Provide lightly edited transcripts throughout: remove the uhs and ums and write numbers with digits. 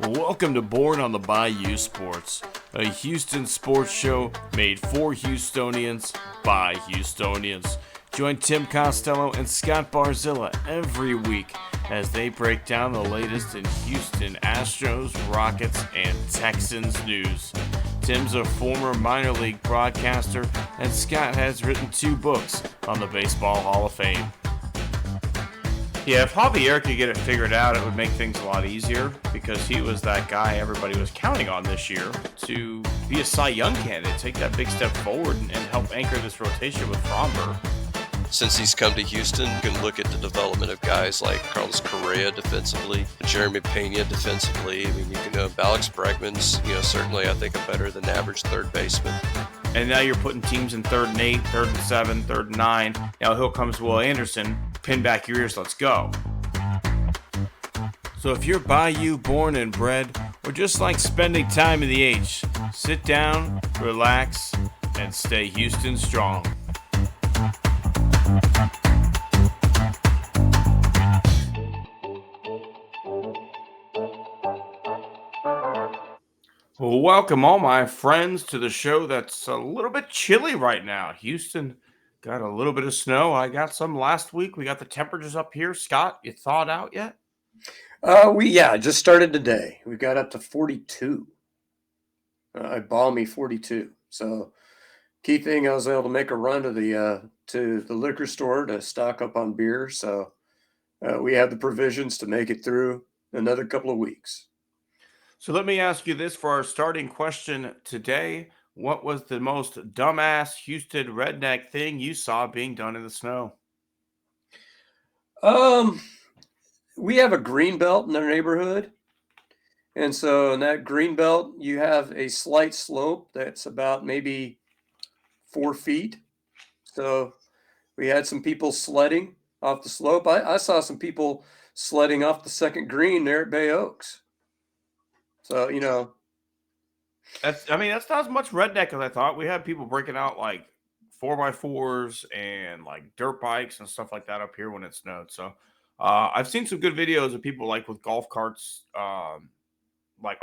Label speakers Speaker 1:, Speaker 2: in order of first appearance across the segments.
Speaker 1: Welcome to Born on the Bayou Sports, a Houston sports show made for Houstonians by Houstonians. Join Tim Costello and Scott Barzilla every week as they break down the latest in Houston Astros, Rockets, and Texans news. Tim's a former minor league broadcaster, and Scott has written 2 books on the Baseball Hall of Fame. Yeah, if Javier could get it figured out, it would make things a lot easier because he was that guy everybody was counting on this year to be a Cy Young candidate, take that big step forward and help anchor this rotation with Fromber.
Speaker 2: Since he's come to Houston, you can look at the development of guys like Carlos Correa defensively, Jeremy Pena defensively. I mean, you can Alex Bregman's, certainly I think a better than average third baseman.
Speaker 1: And now you're putting teams in 3rd and 8, 3rd and 7, 3rd and 9. Now here comes Will Anderson. Pin back your ears, let's go. So if you're Bayou born and bred, or just like spending time in the H, sit down, relax, and stay Houston strong. Well, welcome all my friends to the show that's a little bit chilly right now. Houston got a little bit of snow. I got some last week. We got the temperatures up here. Scott, you thawed out yet?
Speaker 3: Just started today. We got up to 42. A balmy 42. So key thing, I was able to make a run to the liquor store to stock up on beer. So we have the provisions to make it through another couple of weeks.
Speaker 1: So let me ask you this for our starting question today. What was the most dumbass Houston redneck thing you saw being done in the snow?
Speaker 3: We have a green belt in our neighborhood. And so in that green belt, you have a slight slope that's about maybe 4 feet. So we had some people sledding off the slope. I saw some people sledding off the second green there at Bay Oaks. So,
Speaker 1: That's not as much redneck as I thought. We had people breaking out like 4x4s and like dirt bikes and stuff like that up here when it snowed. So I've seen some good videos of people like with golf carts, like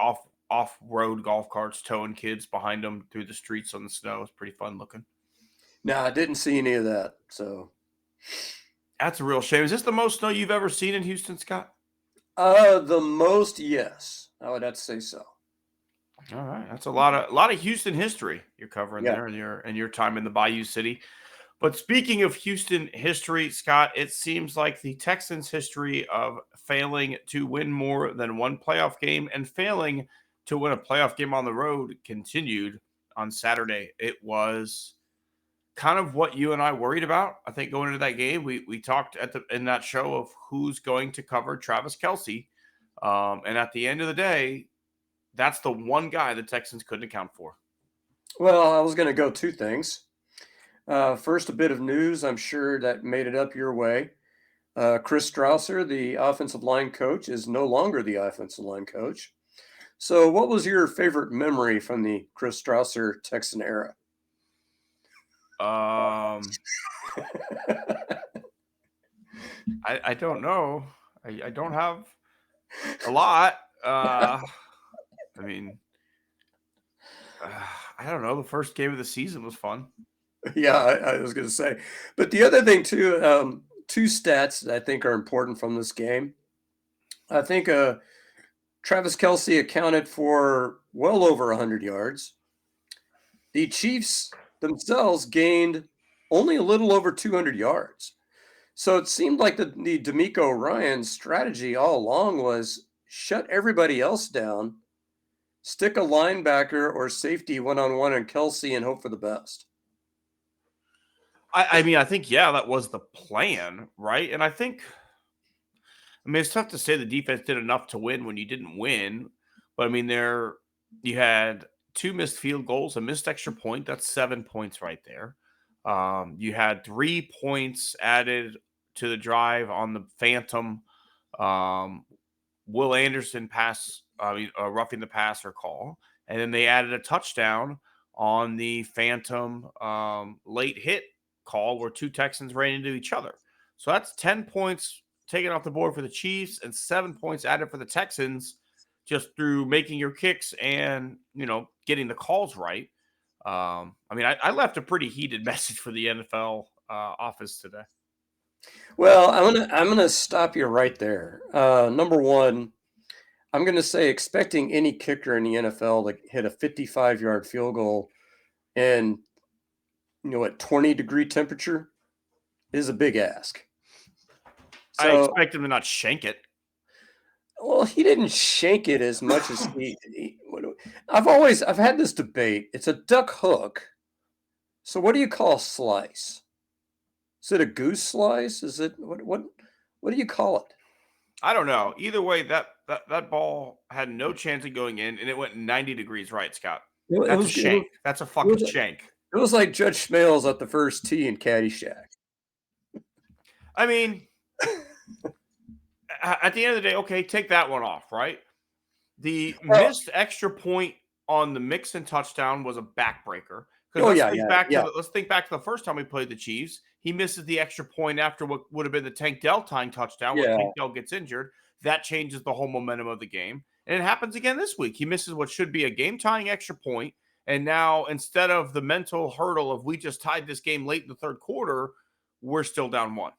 Speaker 1: off-road golf carts towing kids behind them through the streets on the snow. It's pretty fun looking.
Speaker 3: No, I didn't see any of that. So
Speaker 1: that's a real shame. Is this the most snow you've ever seen in Houston, Scott?
Speaker 3: The most, yes. I would have to say so.
Speaker 1: All right, that's a lot of Houston history you're covering there in your time in the Bayou City. But speaking of Houston history, Scott, it seems like the Texans' history of failing to win more than one playoff game and failing to win a playoff game on the road continued on Saturday. It was kind of what you and I worried about. I think going into that game, we talked in that show of who's going to cover Travis Kelce. And at the end of the day, that's the one guy the Texans couldn't account for.
Speaker 3: Well, I was going to go 2 things. First, a bit of news, I'm sure that made it up your way. Chris Strausser, the offensive line coach, is no longer the offensive line coach. So what was your favorite memory from the Chris Strausser Texan era?
Speaker 1: I don't know. I don't have a lot. I don't know. The first game of the season was fun.
Speaker 3: Yeah, I was going to say. But the other thing, too, 2 stats that I think are important from this game. I think Travis Kelce accounted for well over 100 yards. The Chiefs themselves gained only a little over 200 yards. So it seemed like the D'Amico Ryan strategy all along was shut everybody else down, stick a linebacker or safety one-on-one on Kelce and hope for the best.
Speaker 1: I think, that was the plan, right? And it's tough to say the defense did enough to win when you didn't win. But, you had 2 missed field goals, a missed extra point. That's 7 points right there. You had 3 points added to the drive on the phantom Will Anderson roughing the passer call. And then they added a touchdown on the phantom late hit call where 2 Texans ran into each other. So that's 10 points taken off the board for the Chiefs and 7 points added for the Texans just through making your kicks and, getting the calls right. I left a pretty heated message for the NFL office today.
Speaker 3: Well, I'm gonna stop you right there. Number one, I'm gonna say expecting any kicker in the NFL to hit a 55-yard field goal in at 20-degree temperature is a big ask.
Speaker 1: I
Speaker 3: So,
Speaker 1: expect him to not shank it.
Speaker 3: well, he didn't shank it as much as I've had this debate. It's a duck hook. So what do you call a slice? Is it a goose slice? Is it what do you call it?
Speaker 1: I don't know. Either way, that ball had no chance of going in, and it went 90 degrees right, Scott.
Speaker 3: It, it
Speaker 1: That's a
Speaker 3: was it was
Speaker 1: shank. That's a
Speaker 3: it
Speaker 1: fucking
Speaker 3: was,
Speaker 1: shank.
Speaker 3: it was like Judge Smales at the first tee in Caddyshack.
Speaker 1: I mean, at the end of the day, okay, take that one off, right? The
Speaker 3: Well,
Speaker 1: missed extra point on the Mixon touchdown was a backbreaker. Because
Speaker 3: oh yeah, yeah, yeah.
Speaker 1: let's think back to the first time we played the Chiefs. He misses the extra point after what would have been the Tank Dell tying touchdown, where
Speaker 3: Yeah.
Speaker 1: Tank Dell gets injured. That changes the whole momentum of the game. And it happens again this week. He misses what should be a game tying extra point. And now, instead of the mental hurdle of we just tied this game late in the third quarter, we're still down one.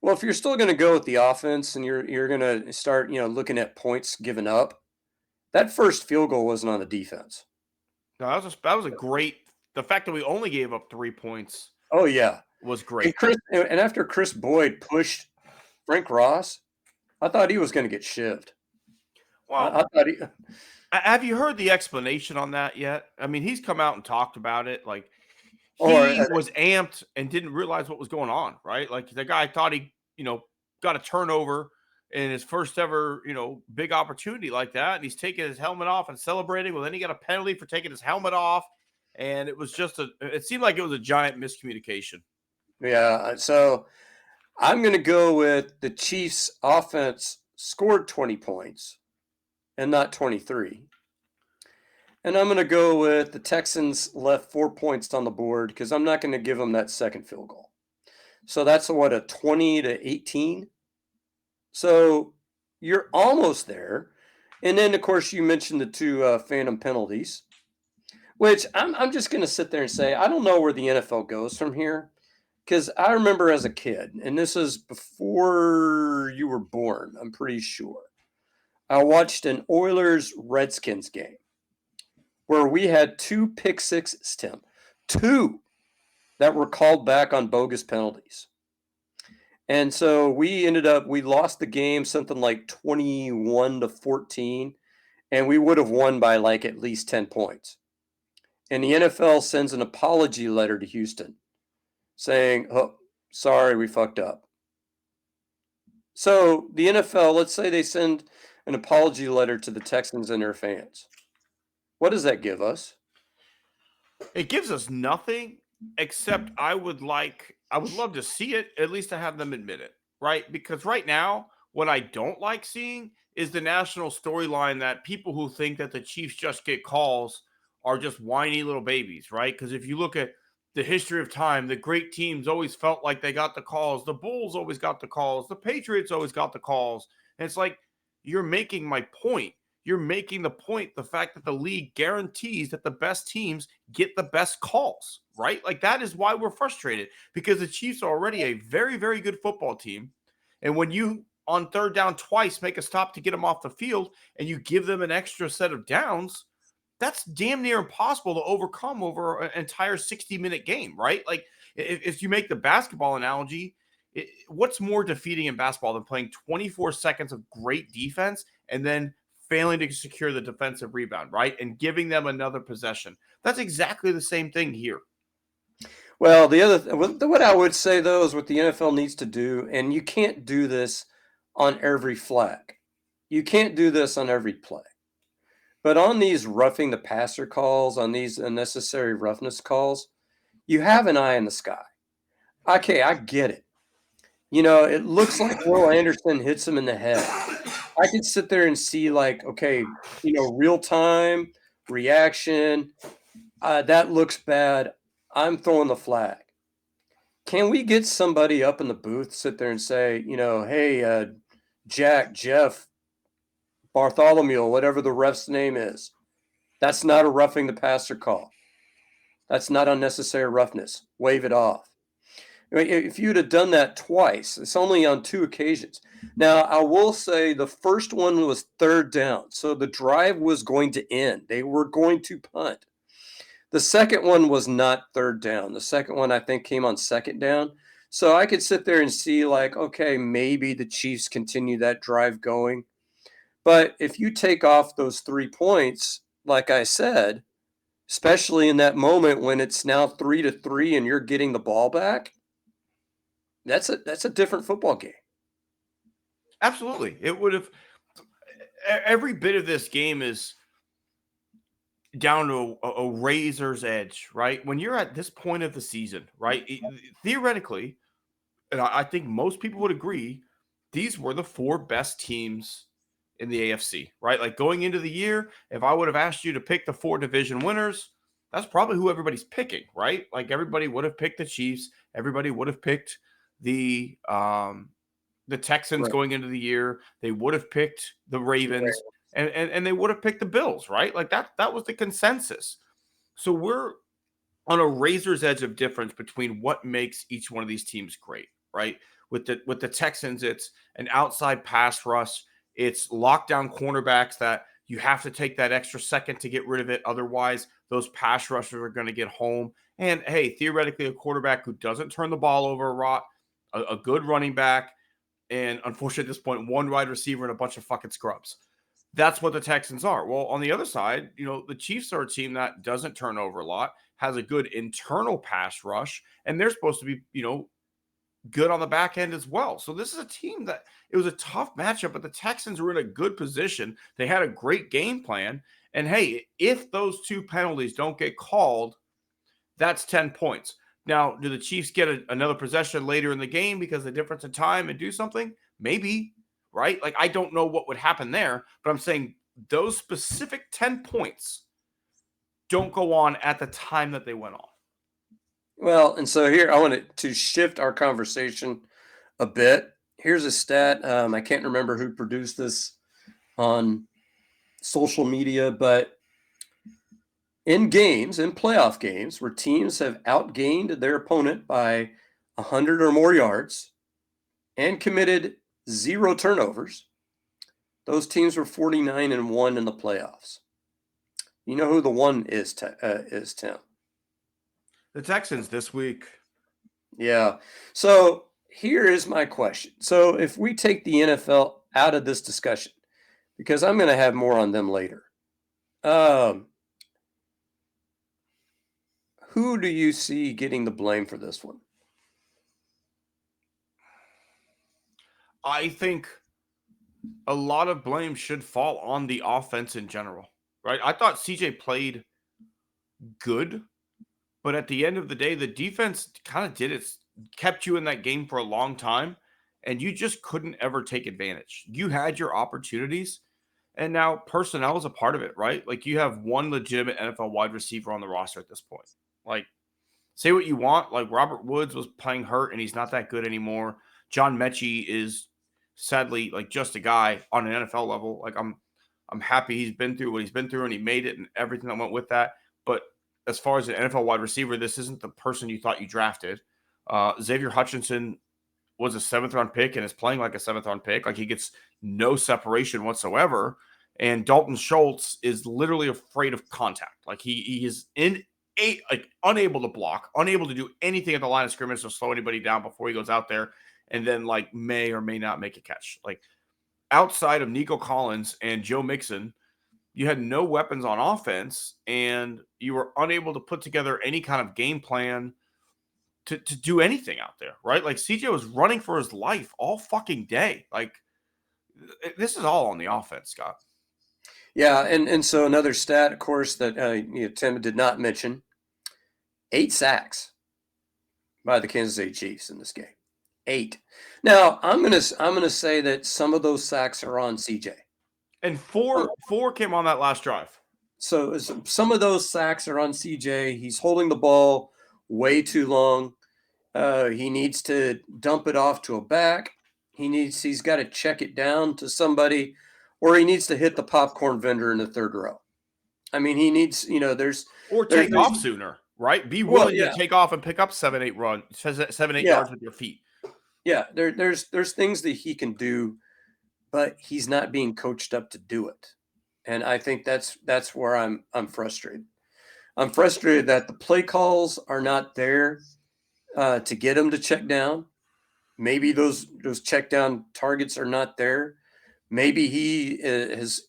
Speaker 3: Well, if you're still going to go with the offense and you're going to start, looking at points given up, that first field goal wasn't on the defense.
Speaker 1: No, that was a great. The fact that we only gave up 3 points
Speaker 3: Oh yeah,
Speaker 1: was great.
Speaker 3: And after Chris Boyd pushed Frank Ross, I thought he was going to get shivved.
Speaker 1: Well,
Speaker 3: I thought he.
Speaker 1: have you heard the explanation on that yet? I mean, he's come out and talked about it. Like he
Speaker 3: Or
Speaker 1: was amped and didn't realize what was going on, right? Like the guy thought he, got a turnover in his first ever, big opportunity like that. And he's taking his helmet off and celebrating. Well, then he got a penalty for taking his helmet off. And it was it seemed like it was a giant miscommunication.
Speaker 3: Yeah, so I'm going to go with the Chiefs offense scored 20 points and not 23. And I'm going to go with the Texans left 4 points on the board because I'm not going to give them that second field goal. So that's a 20-18. So you're almost there. And then, of course, you mentioned the two phantom penalties, which I'm just going to sit there and say, I don't know where the NFL goes from here. Because I remember as a kid, and this is before you were born, I'm pretty sure, I watched an Oilers-Redskins game where we had 2 pick sixes, Tim. 2 that were called back on bogus penalties. And so we lost the game something like 21-14, and we would have won by like at least 10 points. And the NFL sends an apology letter to Houston saying, oh, sorry, we fucked up. So the NFL, let's say they send an apology letter to the Texans and their fans. What does that give us?
Speaker 1: It gives us nothing except I would love to see it, at least to have them admit it, right? Because right now, what I don't like seeing is the national storyline that people who think that the Chiefs just get calls are just whiny little babies, right? Because if you look at the history of time, the great teams always felt like they got the calls. The Bulls always got the calls. The Patriots always got the calls. And it's like, you're making my point. You're making the point, the fact that the league guarantees that the best teams get the best calls, right? Like that is why we're frustrated, because the Chiefs are already a very, very good football team. And when you on third down twice make a stop to get them off the field and you give them an extra set of downs, that's damn near impossible to overcome over an entire 60-minute game, right? Like if you make the basketball analogy, what's more defeating in basketball than playing 24 seconds of great defense and then failing to secure the defensive rebound, right? And giving them another possession. That's exactly the same thing here.
Speaker 3: Well, what I would say, though, is what the NFL needs to do, and you can't do this on every flag. You can't do this on every play. But on these roughing the passer calls, on these unnecessary roughness calls, you have an eye in the sky. Okay, I get it. It looks like Will Anderson hits him in the head. I could sit there and see like, okay, real time reaction. That looks bad. I'm throwing the flag. Can we get somebody up in the booth, sit there and say, hey, Jeff, Bartholomew, whatever the ref's name is. That's not a roughing the passer call. That's not unnecessary roughness. Wave it off. I mean, if you'd have done that twice, it's only on 2 occasions. Now, I will say the first one was 3rd down, so the drive was going to end. They were going to punt. The second one was not 3rd down. The second one, I think, came on 2nd down. So I could sit there and see, like, okay, maybe the Chiefs continue that drive going. But if you take off those 3 points, like I said, especially in that moment when it's now 3-3 and you're getting the ball back, that's a different football game.
Speaker 1: Absolutely. It would have every bit of this game is down to a razor's edge, right? When you're at this point of the season, right? Theoretically, and I think most people would agree, these were the 4 best teams in the AFC, right? Like going into the year, if I would have asked you to pick the 4 division winners, that's probably who everybody's picking, right? Like everybody would have picked the Chiefs, everybody would have picked the Texans
Speaker 3: Right.
Speaker 1: going into the year, they would have picked the Ravens, and they would have picked the Bills, right? Like that was the consensus. So we're on a razor's edge of difference between what makes each one of these teams great, right? With the Texans, it's an outside pass rush, it's lockdown cornerbacks that you have to take that extra second to get rid of it. Otherwise, those pass rushers are going to get home. And hey, theoretically, a quarterback who doesn't turn the ball over a lot, a good running back, and unfortunately at this point, 1 wide receiver and a bunch of fucking scrubs. That's what the Texans are. Well, on the other side, the Chiefs are a team that doesn't turn over a lot, has a good internal pass rush, and they're supposed to be, good on the back end as well. So this is a team that it was a tough matchup, but the Texans were in a good position. They had a great game plan. And hey, if those 2 penalties don't get called, that's 10 points. Now, do the Chiefs get another possession later in the game because of the difference in time and do something? Maybe, right? Like, I don't know what would happen there, but I'm saying those specific 10 points don't go on at the time that they went on.
Speaker 3: Well, and so here I wanted to shift our conversation a bit. Here's a stat. I can't remember who produced this on social media, but in playoff games, where teams have outgained their opponent by 100 or more yards and committed 0 turnovers, those teams were 49-1 in the playoffs. You know who the one is, Tim?
Speaker 1: The Texans this week.
Speaker 3: Yeah. So here is my question. So if we take the NFL out of this discussion, because I'm going to have more on them later, who do you see getting the blame for this one?
Speaker 1: I think a lot of blame should fall on the offense in general, right? I thought CJ played good, but at the end of the day, the defense kind of kept you in that game for a long time, and you just couldn't ever take advantage. You had your opportunities, and now personnel is a part of it, right? Like you have one legitimate NFL wide receiver on the roster at this point. Like, say what you want. Like Robert Woods was playing hurt, and he's not that good anymore. John Mechie is sadly like just a guy on an NFL level. Like I'm happy he's been through what he's been through, and he made it, and everything that went with that. But as far as an NFL wide receiver, this isn't the person you thought you drafted. Xavier Hutchinson was a 7th-round pick and is playing like a 7th-round pick. Like he gets no separation whatsoever. And Dalton Schultz is literally afraid of contact. Like he is unable to block, unable to do anything at the line of scrimmage to slow anybody down before he goes out there, and then like may or may not make a catch. Like outside of Nico Collins and Joe Mixon, you had no weapons on offense, and you were unable to put together any kind of game plan to do anything out there, right? Like CJ was running for his life all fucking day. Like this is all on the offense, Scott.
Speaker 3: Yeah, and so another stat, of course, that Tim did not mention: 8 sacks by the Kansas City Chiefs in this game. 8. Now I'm gonna say that some of those sacks are on CJ.
Speaker 1: And four came on that last drive.
Speaker 3: So some of those sacks are on CJ. He's holding the ball way too long. He needs to dump it off to a back. He's got to check it down to somebody, or he needs to hit the popcorn vendor in the third row. I mean, he needs,
Speaker 1: Or take off sooner, right? Be
Speaker 3: well,
Speaker 1: willing
Speaker 3: yeah,
Speaker 1: to take off and pick up 7-8
Speaker 3: yeah,
Speaker 1: yards with your feet.
Speaker 3: yeah. There's things that he can do, but he's not being coached up to do it. And I think that's where I'm frustrated. I'm frustrated that the play calls are not there to get him to check down. Maybe those check down targets are not there. Maybe he has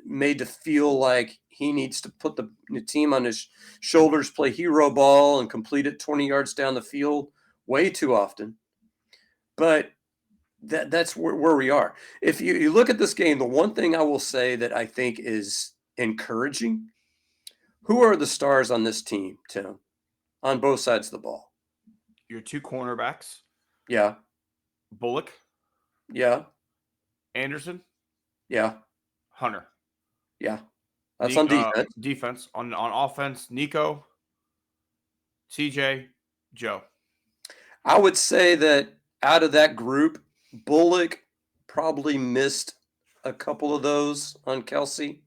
Speaker 3: made to feel like he needs to put the team on his shoulders, play hero ball, and complete it 20 yards down the field way too often. But that's where we are. If you look at this game, the one thing I will say that I think is encouraging, who are the stars on this team, Tim, on both sides of the ball?
Speaker 1: Your two cornerbacks,
Speaker 3: Yeah,
Speaker 1: Bullock,
Speaker 3: yeah,
Speaker 1: Anderson,
Speaker 3: yeah,
Speaker 1: Hunter.
Speaker 3: yeah. That's on defense.
Speaker 1: Defense. On offense, Nico, CJ, Joe.
Speaker 3: I would say that out of that group, Bullock probably missed a couple of those on Kelsey.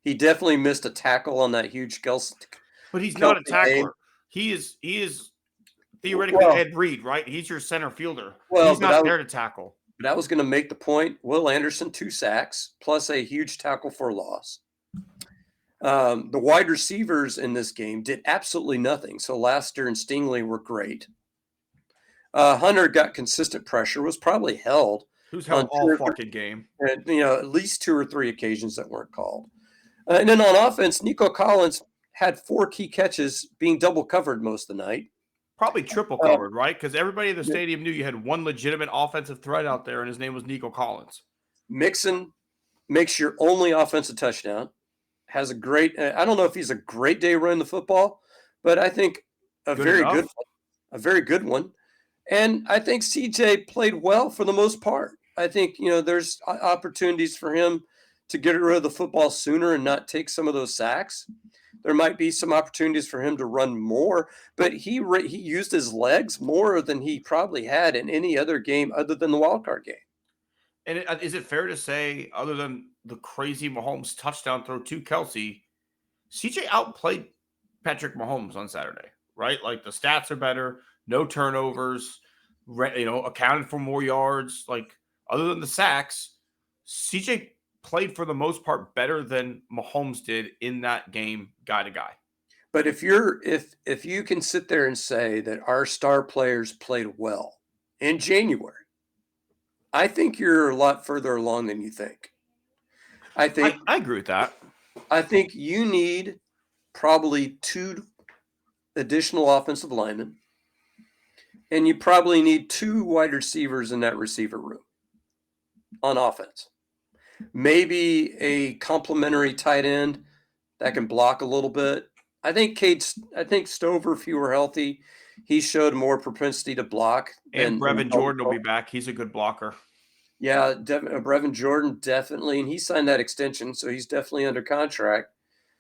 Speaker 3: He definitely missed a tackle on that huge Kelsey.
Speaker 1: But he's not a tackler. He is theoretically Ed Reed, right? He's your center fielder.
Speaker 3: Well,
Speaker 1: he's not there to tackle.
Speaker 3: But I was going to make the point, Will Anderson, 2 sacks, plus a huge tackle for a loss. The wide receivers in this game did absolutely nothing. So Laster and Stingley were great. Hunter got consistent pressure, was probably held.
Speaker 1: Who's held all fucking game?
Speaker 3: And, at least 2 or 3 occasions that weren't called. And then on offense, Nico Collins had 4 key catches being double covered most of the night.
Speaker 1: Probably triple covered, right? Because everybody in the stadium knew you had one legitimate offensive threat out there, and his name was Nico Collins.
Speaker 3: Mixon makes your only offensive touchdown. Has a great, I don't know if he's a great day running the football, but I think a very good one. And I think CJ played well for the most part. I think, there's opportunities for him to get rid of the football sooner and not take some of those sacks. There might be some opportunities for him to run more, but he used his legs more than he probably had in any other game other than the wild card game.
Speaker 1: And is it fair to say, other than the crazy Mahomes touchdown throw to Kelsey, CJ outplayed Patrick Mahomes on Saturday, right? Like the stats are better, no turnovers, accounted for more yards. Like other than the sacks, CJ played for the most part better than Mahomes did in that game, guy to guy.
Speaker 3: But if you can sit there and say that our star players played well in January, I think you're a lot further along than you think. I
Speaker 1: agree with that.
Speaker 3: I think you need probably 2 additional offensive linemen, and you probably need 2 wide receivers in that receiver room on offense. Maybe a complementary tight end that can block a little bit. I think Stover, if he were healthy, he showed more propensity to block.
Speaker 1: And Brevin Jordan will be back. He's a good blocker.
Speaker 3: Yeah, Brevin Jordan, definitely. And he signed that extension, so he's definitely under contract.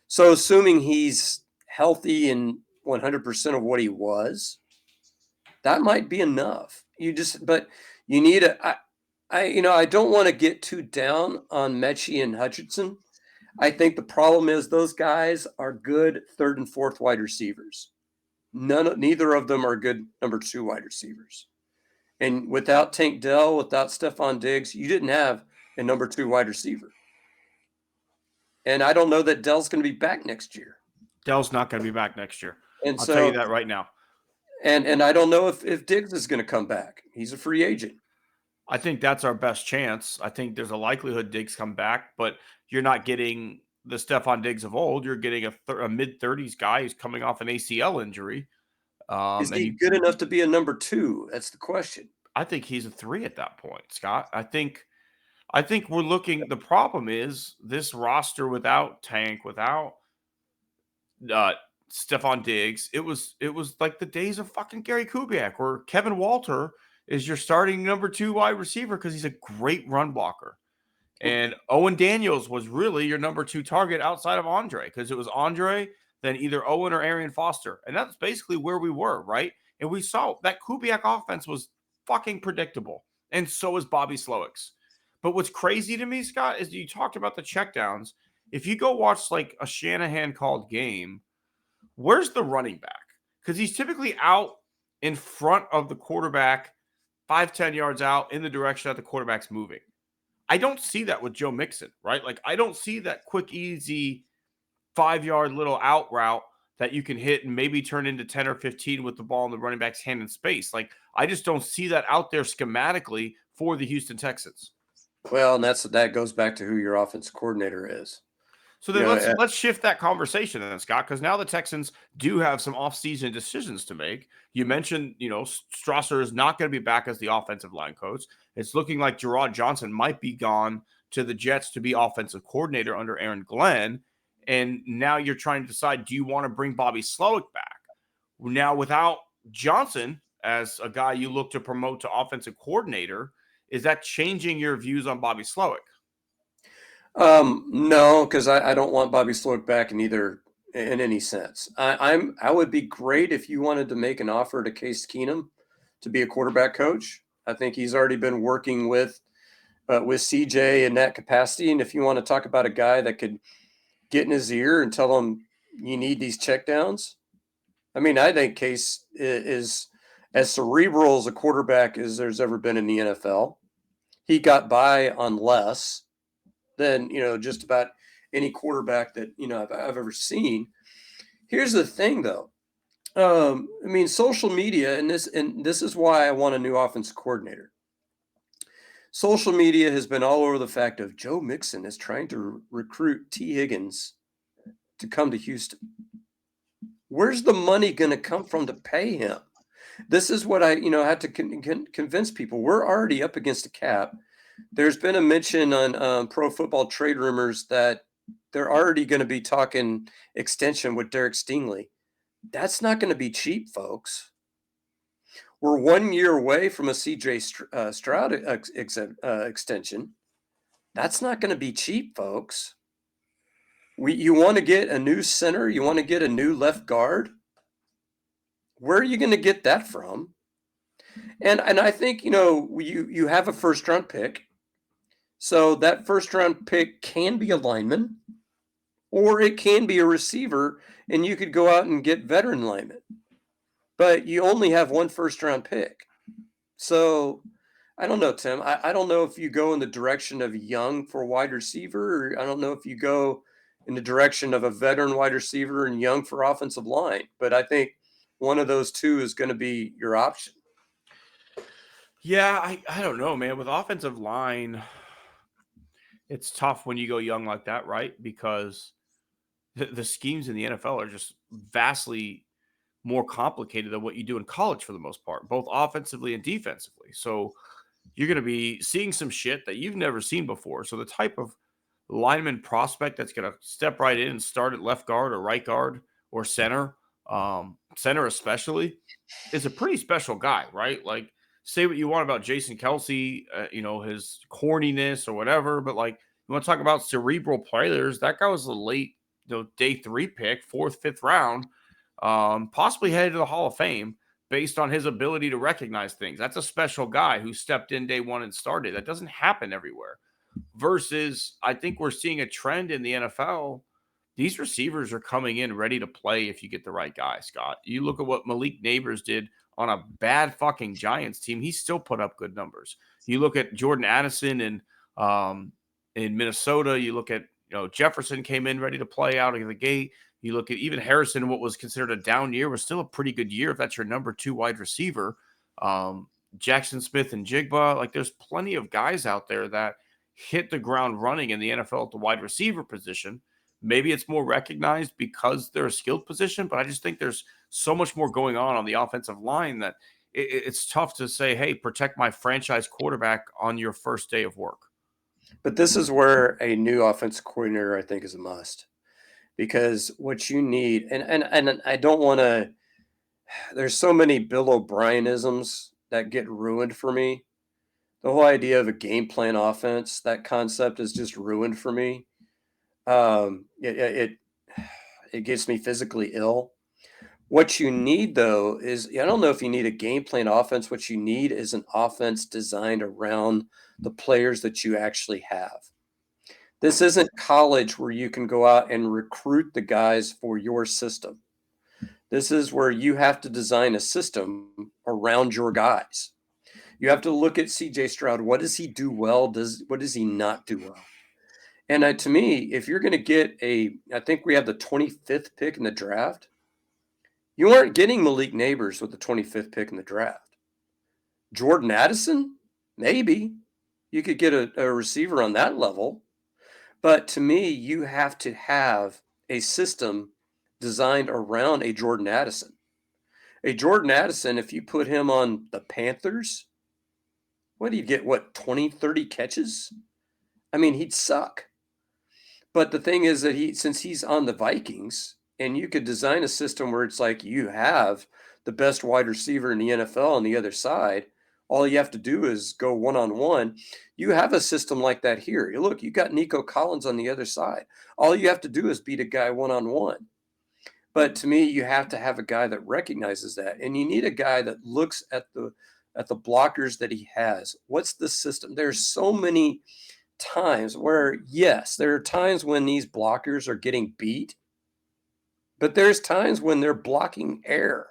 Speaker 3: So assuming he's healthy and 100% of what he was, that might be enough. But you need I don't want to get too down on Mechie and Hutchinson. I think the problem is those guys are good 3rd and 4th wide receivers. Neither of them are good number 2 wide receivers. And without Tank Dell, without Stephon Diggs, you didn't have a number 2 wide receiver. And I don't know that Dell's going to be back next year.
Speaker 1: Dell's not going to be back next year.
Speaker 3: And
Speaker 1: I'll tell you that right now.
Speaker 3: And I don't know if Diggs is going to come back. He's a free agent.
Speaker 1: I think that's our best chance. I think there's a likelihood Diggs come back, but you're not getting the Stephon Diggs of old. You're getting a mid-30s guy who's coming off an ACL injury.
Speaker 3: Is he good enough to be a number 2? That's the question.
Speaker 1: I think he's a 3 at that point, Scott. I think we're looking. The problem is this roster without Tank, without Stephon Diggs. It was like the days of fucking Gary Kubiak, where Kevin Walter is your starting number 2 wide receiver because he's a great run blocker. And Owen Daniels was really your number 2 target outside of Andre, because it was Andre, then either Owen or Arian Foster. And that's basically where we were, right? And we saw that Kubiak offense was fucking predictable. And so is Bobby Slowik's. But what's crazy to me, Scott, is you talked about the checkdowns. If you go watch like a Shanahan called game, where's the running back? Because he's typically out in front of the quarterback, 5-10 yards out in the direction that the quarterback's moving. I don't see that with Joe Mixon, right? Like, I don't see that quick, easy 5-yard little out route that you can hit and maybe turn into 10 or 15 with the ball in the running back's hand in space. Like, I just don't see that out there schematically for the Houston Texans.
Speaker 3: Well, and that goes back to who your offense coordinator is.
Speaker 1: So
Speaker 3: You
Speaker 1: then
Speaker 3: know,
Speaker 1: let's shift that conversation then, Scott, because now the Texans do have some offseason decisions to make. You mentioned, Strasser is not going to be back as the offensive line coach. It's looking like Gerard Johnson might be gone to the Jets to be offensive coordinator under Aaron Glenn. And now you're trying to decide, do you want to bring Bobby Slowick back? Now, without Johnson as a guy you look to promote to offensive coordinator, is that changing your views on Bobby Slowick?
Speaker 3: No, because I don't want Bobby Slowick back in any sense. I would be great if you wanted to make an offer to Case Keenum to be a quarterback coach. I think he's already been working with CJ in that capacity. And if you want to talk about a guy that could get in his ear and tell him you need these checkdowns, I mean, I think Case is as cerebral as a quarterback as there's ever been in the NFL. He got by on less than just about any quarterback that I've ever seen. Here's the thing, though. I mean, social media, and this is why I want a new offensive coordinator. Social media has been all over the fact of Joe Mixon is trying to recruit T. Higgins to come to Houston. Where's the money going to come from to pay him? This is what I had to convince people. We're already up against a cap. There's been a mention on Pro Football Trade Rumors that they're already going to be talking extension with Derek Stingley. That's not going to be cheap, folks. We're 1 year away from a CJ Stroud extension. That's not going to be cheap, folks. You want to get a new center? You want to get a new left guard? Where are you going to get that from? And I think, you have a first round pick. So that first round pick can be a lineman or it can be a receiver, and you could go out and get veteran linemen. But you only have one first round pick. So I don't know, Tim. I don't know if you go in the direction of Young for wide receiver, or I don't know if you go in the direction of a veteran wide receiver and Young for offensive line. But I think one of those two is going to be your option.
Speaker 1: Yeah, I don't know, man. With offensive line, it's tough when you go young like that, right? Because the schemes in the NFL are just vastly more complicated than what you do in college for the most part, both offensively and defensively. So you're going to be seeing some shit that you've never seen before. So the type of lineman prospect that's going to step right in and start at left guard or right guard or center, center especially, is a pretty special guy, right? Like, say what you want about Jason Kelsey, his corniness or whatever, but like, you want to talk about cerebral players, that guy was a late, day 3 pick, 4th, 5th round, possibly headed to the Hall of Fame based on his ability to recognize things. That's a special guy who stepped in day 1 and started. That doesn't happen everywhere. Versus, I think we're seeing a trend in the NFL. These receivers are coming in ready to play if you get the right guy, Scott. You look at what Malik Neighbors did on a bad fucking Giants team. He still put up good numbers. You look at Jordan Addison in Minnesota. You look at Jefferson came in ready to play out of the gate. You look at even Harrison, what was considered a down year, was still a pretty good year if that's your number 2 wide receiver. Jackson Smith and Jigba, like there's plenty of guys out there that hit the ground running in the NFL at the wide receiver position. Maybe it's more recognized because they're a skilled position, but I just think there's so much more going on the offensive line that it's tough to say, hey, protect my franchise quarterback on your first day of work.
Speaker 3: But this is where a new offensive coordinator, I think, is a must. Because what you need, and I don't want to, there's so many Bill O'Brienisms that get ruined for me. The whole idea of a game plan offense, that concept is just ruined for me. It gets me physically ill. What you need, though, is I don't know if you need a game plan offense. What you need is an offense designed around the players that you actually have. This isn't college where you can go out and recruit the guys for your system. This is where you have to design a system around your guys. You have to look at CJ Stroud. What does he do well? What does he not do well? And to me, if you're going to get I think we have the 25th pick in the draft. You aren't getting Malik Neighbors with the 25th pick in the draft. Jordan Addison, maybe you could get a receiver on that level. But to me, you have to have a system designed around a Jordan Addison. A Jordan Addison, if you put him on the Panthers, what do you get? What, 20, 30 catches? I mean, he'd suck. But the thing is that since he's on the Vikings, and you could design a system where it's like you have the best wide receiver in the NFL on the other side, all you have to do is go one-on-one. You have a system like that here. Look, you got Nico Collins on the other side. All you have to do is beat a guy one-on-one. But to me, you have to have a guy that recognizes that. And you need a guy that looks at the blockers that he has. What's the system? There's so many times where, yes, there are times when these blockers are getting beat, but there's times when they're blocking air.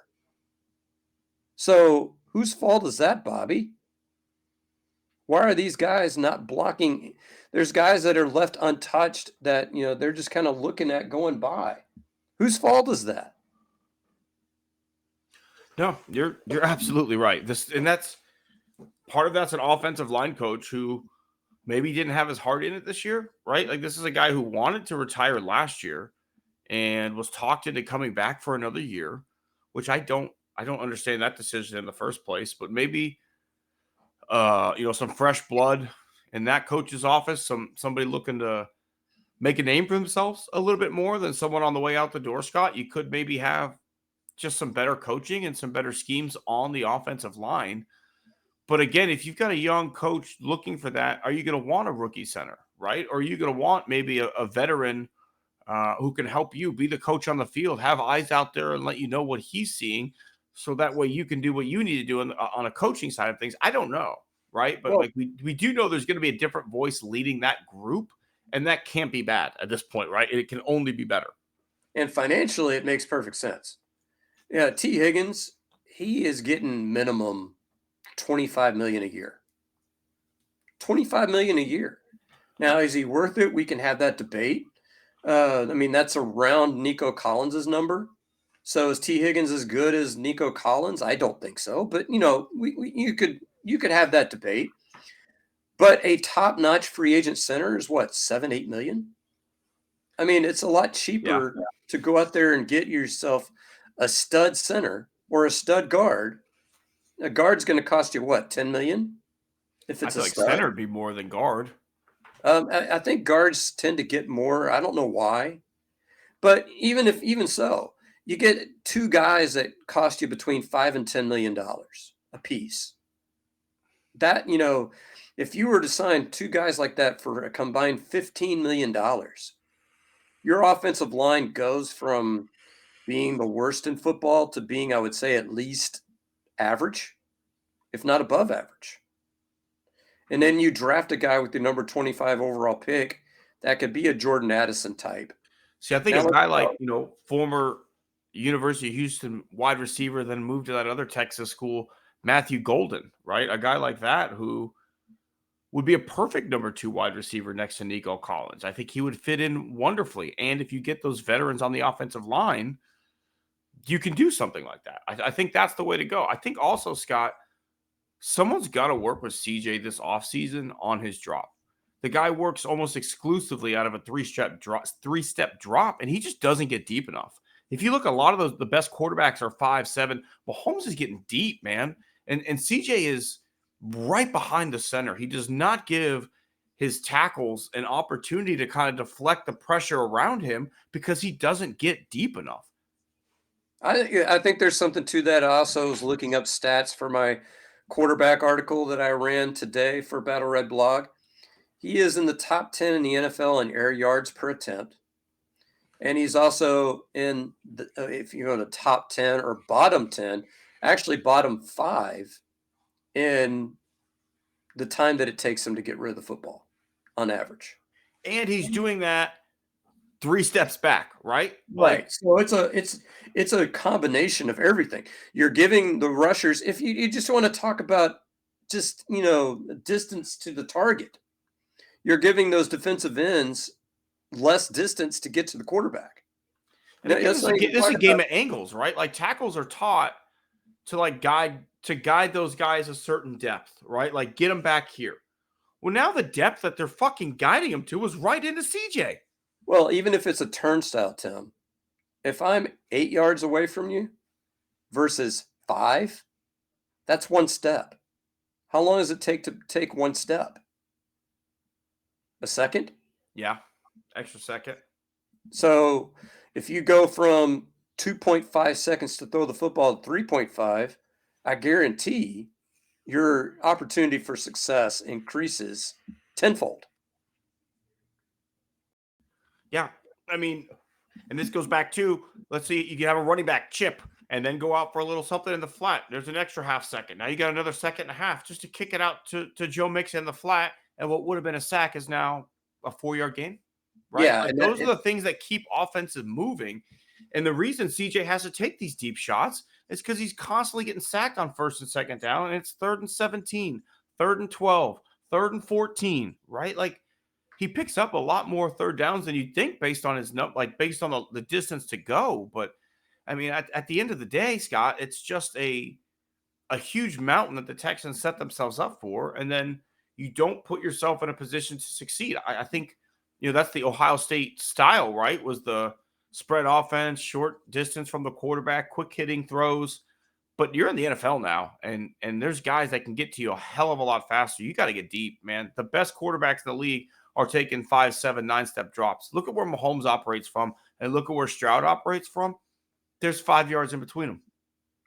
Speaker 3: So whose fault is that, Bobby? Why are these guys not blocking? There's guys that are left untouched that, they're just kind of looking at going by. Whose fault is that?
Speaker 1: No, you're absolutely right. That's part of that's an offensive line coach who maybe didn't have his heart in it this year, right? Like this is a guy who wanted to retire last year and was talked into coming back for another year, which I don't understand that decision in the first place, but maybe some fresh blood in that coach's office, somebody looking to make a name for themselves a little bit more than someone on the way out the door, Scott. You could maybe have just some better coaching and some better schemes on the offensive line. But again, if you've got a young coach looking for that, are you going to want a rookie center, right? Or are you going to want maybe a veteran who can help you be the coach on the field, have eyes out there and let you know what he's seeing, so that way you can do what you need to do on a coaching side of things? I don't know, right? But we do know there's going to be a different voice leading that group, and that can't be bad at this point, right? It can only be better.
Speaker 3: And financially, it makes perfect sense. Yeah, T. Higgins, he is getting minimum $25 million a year. $25 million a year. Now, is he worth it? We can have that debate. That's around Nico Collins' number. So is T. Higgins as good as Nico Collins? I don't think so. But you could have that debate. But a top-notch free agent center is what, $7-8 million? I mean, it's a lot cheaper to go out there and get yourself a stud center or a stud guard. A guard's going to cost you what, $10 million? If it's
Speaker 1: I feel like center would be more than guard.
Speaker 3: I think guards tend to get more. I don't know why, but even so, you get two guys that cost you between $5 and $10 million a piece. That, if you were to sign two guys like that for a combined $15 million, your offensive line goes from being the worst in football to being, I would say, at least average, if not above average. And then you draft a guy with the number 25 overall pick that could be a Jordan Addison type.
Speaker 1: See, I think a guy like, former University of Houston wide receiver, then moved to that other Texas school, Matthew Golden, right? A guy like that who would be a perfect number 2 wide receiver next to Nico Collins. I think he would fit in wonderfully. And if you get those veterans on the offensive line, you can do something like that. I think that's the way to go. I think also, Scott, someone's got to work with CJ this offseason on his drop. The guy works almost exclusively out of a three-step drop, and he just doesn't get deep enough. If you look, a lot of the best quarterbacks are 5'7". Mahomes is getting deep, man. And CJ is right behind the center. He does not give his tackles an opportunity to kind of deflect the pressure around him because he doesn't get deep enough.
Speaker 3: I think there's something to that. I also was looking up stats for my quarterback article that I ran today for Battle Red Blog. He is in the top 10 in the NFL in air yards per attempt. And he's also in, if you go to top 10 or bottom 10, actually bottom 5 in the time that it takes him to get rid of the football on average.
Speaker 1: And he's doing that 3 steps back, right?
Speaker 3: Right. So it's a combination of everything. You're giving the rushers, if you just want to talk about just, distance to the target, you're giving those defensive ends less distance to get to the quarterback.
Speaker 1: And again,
Speaker 3: Let's not even
Speaker 1: this is
Speaker 3: talk
Speaker 1: a game
Speaker 3: about,
Speaker 1: of angles, right? Like tackles are taught to guide those guys a certain depth, right? Like get them back here. Well, now the depth that they're fucking guiding him to is right into CJ.
Speaker 3: well, even if it's a turnstile, Tim, if I'm 8 yards away from you versus 5, that's one step. How long does it take to take one step? A second?
Speaker 1: Yeah, extra second.
Speaker 3: So if you go from 2.5 seconds to throw the football to 3.5, I guarantee your opportunity for success increases tenfold.
Speaker 1: Yeah, I mean, and this goes back to, let's see, you can have a running back chip and then go out for a little something in the flat. There's an extra half second. Now you got another second and a half just to kick it out to Joe Mixon in the flat. And what would have been a sack is now a 4-yard gain, right?
Speaker 3: Yeah,
Speaker 1: Like
Speaker 3: and
Speaker 1: those are the things that keep offenses moving. And the reason CJ has to take these deep shots is because he's constantly getting sacked on first and second down. And it's 3rd and 17, 3rd and 12, 3rd and 14, right? Like, he picks up a lot more third downs than you'd think based on based on the distance to go. But I mean, at the end of the day, Scott, it's just a huge mountain that the Texans set themselves up for. And then you don't put yourself in a position to succeed. I think, that's the Ohio State style, right? Was the spread offense, short distance from the quarterback, quick hitting throws. But you're in the NFL now, and there's guys that can get to you a hell of a lot faster. You got to get deep, man. The best quarterbacks in the league are taking 5, 7, 9-step drops. Look at where Mahomes operates from, and look at where Stroud operates from. There's 5 yards in between them.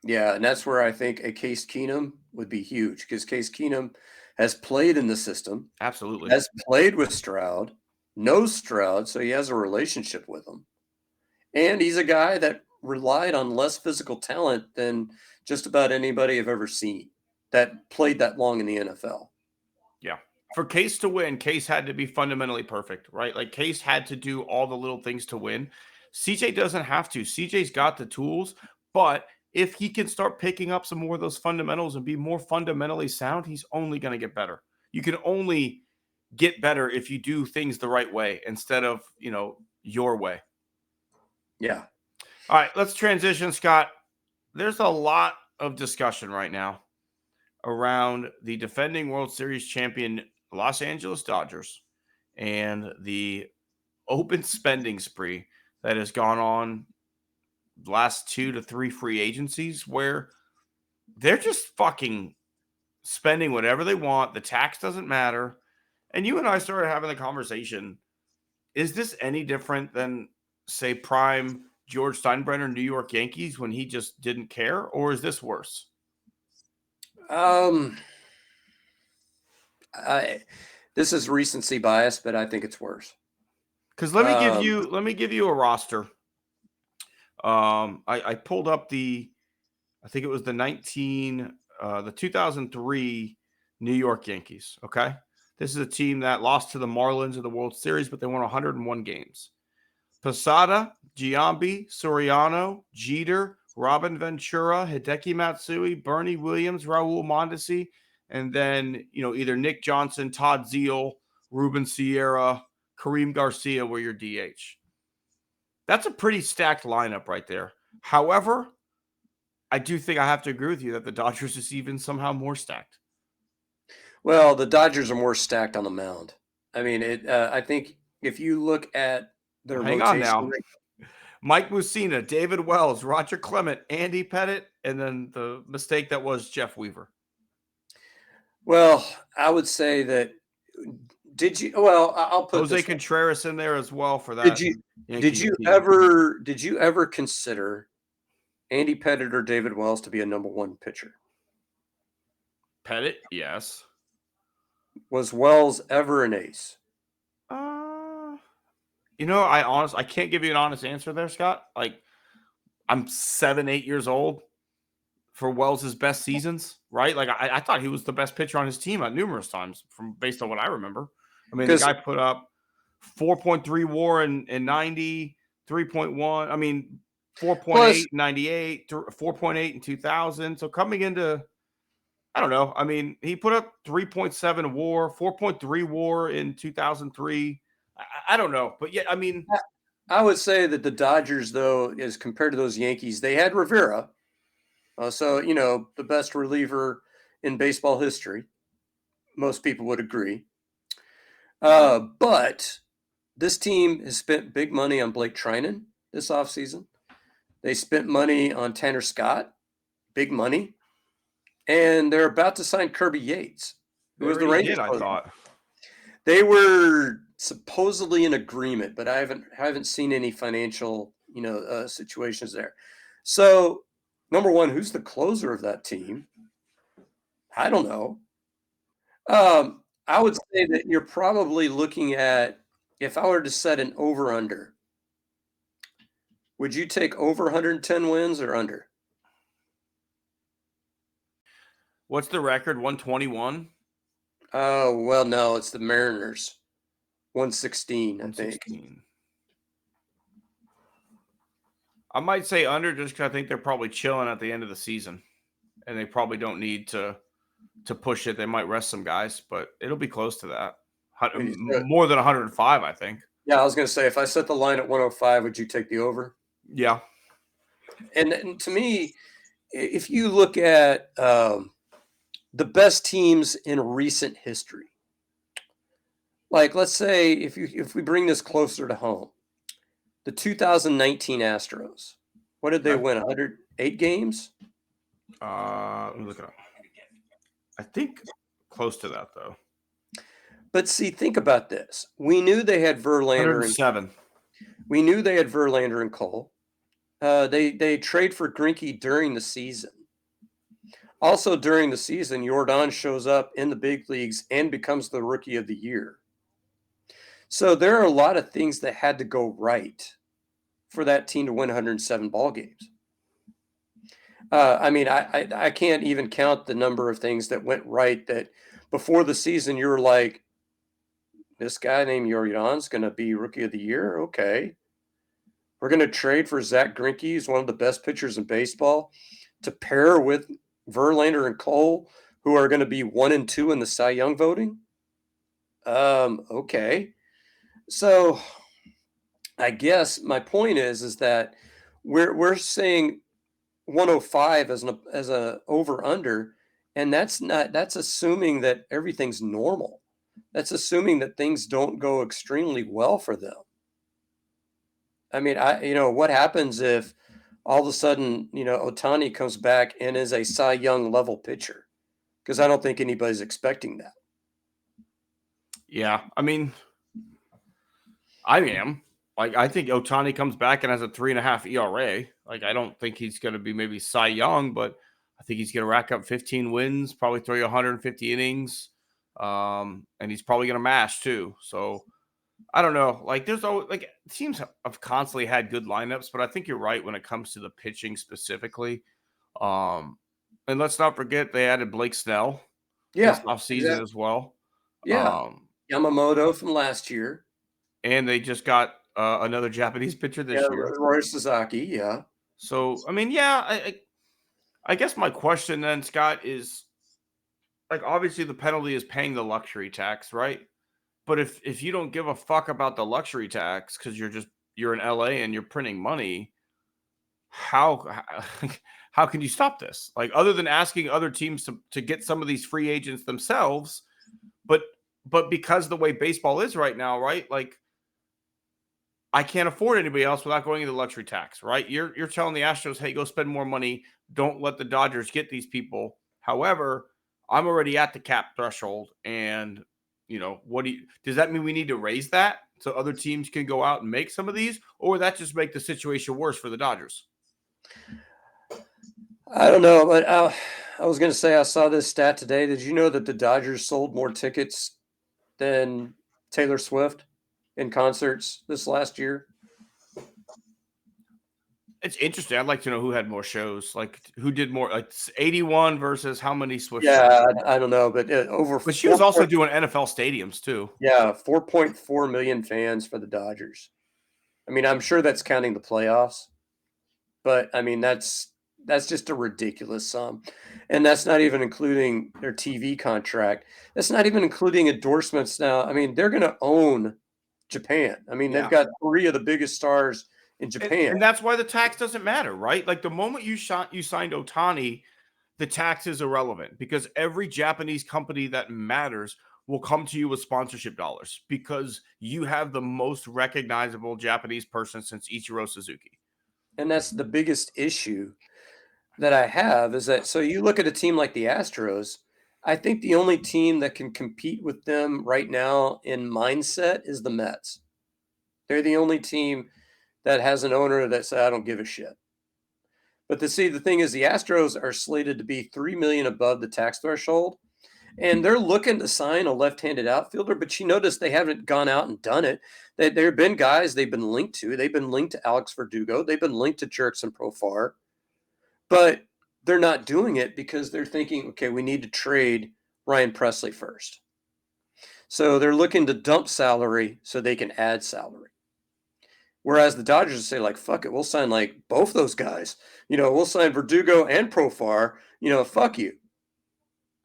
Speaker 3: Yeah, and that's where I think a Case Keenum would be huge because Case Keenum has played in the system,
Speaker 1: Absolutely.
Speaker 3: has played with Stroud, knows Stroud, so he has a relationship with him. And he's a guy that relied on less physical talent than just about anybody I've ever seen that played that long in the NFL.
Speaker 1: Yeah. For Case to win, Case had to be fundamentally perfect, right? Like Case had to do all the little things to win. CJ doesn't have to. CJ's got the tools, but if he can start picking up some more of those fundamentals and be more fundamentally sound, he's only going to get better. You can only get better if you do things the right way instead of, your way.
Speaker 3: Yeah.
Speaker 1: All right, let's transition, Scott. There's a lot of discussion right now around the defending World Series champion Los Angeles Dodgers and the open spending spree that has gone on the last 2 to 3 free agencies where they're just fucking spending whatever they want. The tax doesn't matter. And you and I started having the conversation. Is this any different than, say, prime George Steinbrenner New York Yankees when he just didn't care? Or is this worse?
Speaker 3: This is recency bias, but I think it's worse.
Speaker 1: Because let me give you a roster. I pulled up I think it was the 2003 New York Yankees. Okay, this is a team that lost to the Marlins in the World Series, but they won 101 games. Posada, Giambi, Soriano, Jeter, Robin Ventura, Hideki Matsui, Bernie Williams, Raul Mondesi, and then either Nick Johnson, Todd Zeal, Ruben Sierra, Kareem Garcia were your DH. That's a pretty stacked lineup right there. However, I do think I have to agree with you that the Dodgers is even somehow more stacked.
Speaker 3: Well, the Dodgers are more stacked on the mound. I mean, I think if you look at their
Speaker 1: Hang on
Speaker 3: rotation,
Speaker 1: now. Mike Mussina, David Wells, Roger Clement, Andy Pettit, and then the mistake that was Jeff Weaver.
Speaker 3: Well, I would say that. I'll put
Speaker 1: Jose
Speaker 3: this
Speaker 1: Contreras in there as well for that.
Speaker 3: Did you ever consider Andy Pettit or David Wells to be a number one pitcher?
Speaker 1: Pettit, yes.
Speaker 3: Was Wells ever an ace?
Speaker 1: I can't give you an honest answer there, Scott. Like, I'm 7, 8 years old for Wells' best seasons, right? Like, I thought he was the best pitcher on his team at numerous times, from based on what I remember. I mean, the
Speaker 3: Because
Speaker 1: guy put up 4.3 WAR in 90, 3.1. I mean, 4.8
Speaker 3: plus,
Speaker 1: in 98, 4.8 in 2000. So coming into, I don't know. I mean, he put up 3.7 WAR, 4.3 WAR in 2003. I don't know, but yeah, I mean,
Speaker 3: I would say that the Dodgers, though, as compared to those Yankees, they had Rivera. So, the best reliever in baseball history. Most people would agree. But this team has spent big money on Blake Trinan this offseason. They spent money on Tanner Scott, big money. And they're about to sign Kirby Yates,
Speaker 1: they
Speaker 3: who was the
Speaker 1: already
Speaker 3: Rangers
Speaker 1: did, I
Speaker 3: coach.
Speaker 1: thought.
Speaker 3: They were supposedly in agreement, but I haven't seen any financial, situations there. So, number one, who's the closer of that team? I don't know. I would say that you're probably looking at, if I were to set an over under, would you take over 110 wins or under?
Speaker 1: What's the record? 121?
Speaker 3: Oh, well, no, it's the Mariners. 116, I think.
Speaker 1: 116. I might say under just because I think they're probably chilling at the end of the season, and they probably don't need to push it. They might rest some guys, but it'll be close to that. More than 105, I think.
Speaker 3: Yeah, I was going to say, if I set the line at 105, would you take the over?
Speaker 1: Yeah.
Speaker 3: And to me, if you look at the best teams in recent history, like let's say if we bring this closer to home, the 2019 Astros, what did they win? 108 games?
Speaker 1: Let me look it up. I think close to that, though.
Speaker 3: But see, think about this. We knew they had Verlander
Speaker 1: 107.
Speaker 3: We knew they had Verlander and Cole. They trade for Greinke during the season. Also during the season, Jordan shows up in the big leagues and becomes the Rookie of the Year. So there are a lot of things that had to go right for that team to win 107 ball games. I mean, I can't even count the number of things that went right that before the season you were like, this guy named Jordan's going to be Rookie of the Year? Okay. We're going to trade for Zach Greinke, who's one of the best pitchers in baseball, to pair with Verlander and Cole, who are going to be 1 and 2 in the Cy Young voting. Okay. So I guess my point is that we're saying 105 as a over under, and that's assuming that everything's normal. That's assuming that things don't go extremely well for them. I mean, what happens if all of a sudden, Ohtani comes back and is a Cy Young level pitcher? Because I don't think anybody's expecting that.
Speaker 1: Yeah, I mean, I am. Like, I think Ohtani comes back and has a 3.5 ERA. Like, I don't think he's going to be maybe Cy Young, but I think he's going to rack up 15 wins, probably throw you 150 innings, and he's probably going to mash too. So I don't know. Like, there's always teams have constantly had good lineups, but I think you're right when it comes to the pitching specifically. And let's not forget they added Blake Snell this offseason as well.
Speaker 3: Yeah. Yamamoto from last year.
Speaker 1: And they just got another Japanese pitcher this year.
Speaker 3: Roy Suzuki, yeah.
Speaker 1: So, I mean, yeah, I guess my question then, Scott, is like, obviously the penalty is paying the luxury tax, right? But if you don't give a fuck about the luxury tax because you're in LA and you're printing money, how can you stop this? Like, other than asking other teams to get some of these free agents themselves, but because the way baseball is right now, right? Like, I can't afford anybody else without going into the luxury tax, right? You're telling the Astros, hey, go spend more money. Don't let the Dodgers get these people. However, I'm already at the cap threshold, and does that mean we need to raise that so other teams can go out and make some of these, or would that just make the situation worse for the Dodgers?
Speaker 3: I don't know, but I was going to say I saw this stat today. Did you know that the Dodgers sold more tickets than Taylor Swift? in concerts this last year?
Speaker 1: It's interesting. I'd like to know who had more shows, like who did more, like 81 versus how many Swift shows.
Speaker 3: Yeah, I don't know, but over
Speaker 1: But she was
Speaker 3: 4
Speaker 1: also doing NFL stadiums too.
Speaker 3: yeah, 4.4 million fans for the Dodgers. I mean, I'm sure that's counting the playoffs, but I mean that's just a ridiculous sum. And that's not even including their TV contract. That's not even including endorsements now. I mean, they're going to own Japan. I mean, they've
Speaker 1: Yeah.
Speaker 3: got 3 of the biggest stars in Japan.
Speaker 1: And that's why the tax doesn't matter, right? Like the moment you signed Otani, the tax is irrelevant because every Japanese company that matters will come to you with sponsorship dollars because you have the most recognizable Japanese person since Ichiro Suzuki.
Speaker 3: And that's the biggest issue that I have is that so you look at a team like the Astros, I think the only team that can compete with them right now in mindset is the Mets. They're the only team that has an owner that said, I don't give a shit. But the thing is the Astros are slated to be 3 million above the tax threshold. And they're looking to sign a left-handed outfielder, but you notice they haven't gone out and done it. There have been guys they've been linked to. They've been linked to Alex Verdugo. They've been linked to Jurickson Profar. But they're not doing it because they're thinking, okay, we need to trade Ryan Presley first. So they're looking to dump salary so they can add salary. Whereas the Dodgers say, like, fuck it, we'll sign like both those guys. We'll sign Verdugo and Profar. Fuck you.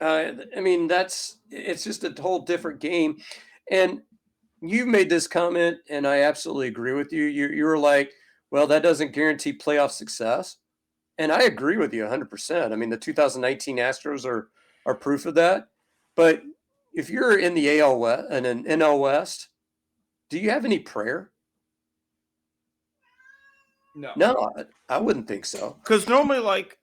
Speaker 3: I mean, it's just a whole different game. And you've made this comment, and I absolutely agree with you. You were like, well, that doesn't guarantee playoff success. And I agree with you 100%. I mean, the 2019 Astros are proof of that. But if you're in the AL West and an NL West, do you have any prayer? No, I wouldn't think so.
Speaker 1: Because normally, like,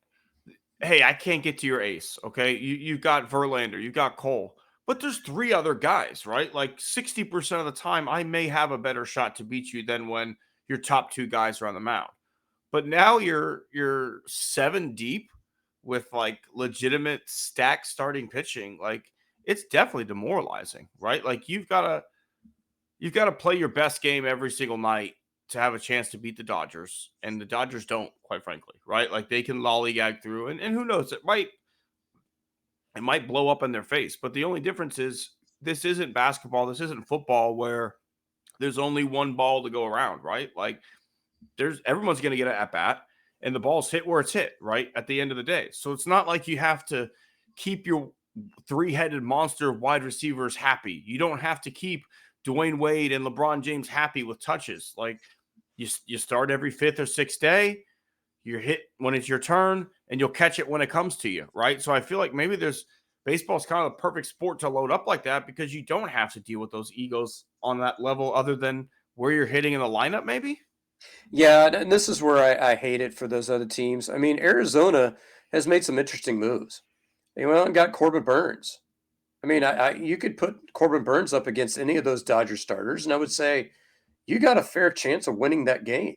Speaker 1: hey, I can't get to your ace. Okay, you've got Verlander, you've got Cole, but there's 3 other guys, right? Like 60% of the time, I may have a better shot to beat you than when your top 2 guys are on the mound. But now you're 7 deep with like legitimate stack starting pitching. Like it's definitely demoralizing, right? Like you've got to play your best game every single night to have a chance to beat the Dodgers. And the Dodgers don't, quite frankly, right? Like they can lollygag through and who knows, it might blow up in their face. But the only difference is this isn't basketball, this isn't football where there's only one ball to go around, right? Like everyone's gonna get an at bat and the ball's hit where it's hit, right? At the end of the day. So it's not like you have to keep your 3-headed monster wide receivers happy. You don't have to keep Dwayne Wade and LeBron James happy with touches. Like you start every 5th or 6th day, you're hit when it's your turn, and you'll catch it when it comes to you, right? So I feel like maybe baseball's kind of the perfect sport to load up like that because you don't have to deal with those egos on that level other than where you're hitting in the lineup, maybe.
Speaker 3: Yeah, and this is where I hate it for those other teams. I mean, Arizona has made some interesting moves. They went out and got Corbin Burns. I mean, you could put Corbin Burns up against any of those Dodger starters, and I would say you got a fair chance of winning that game.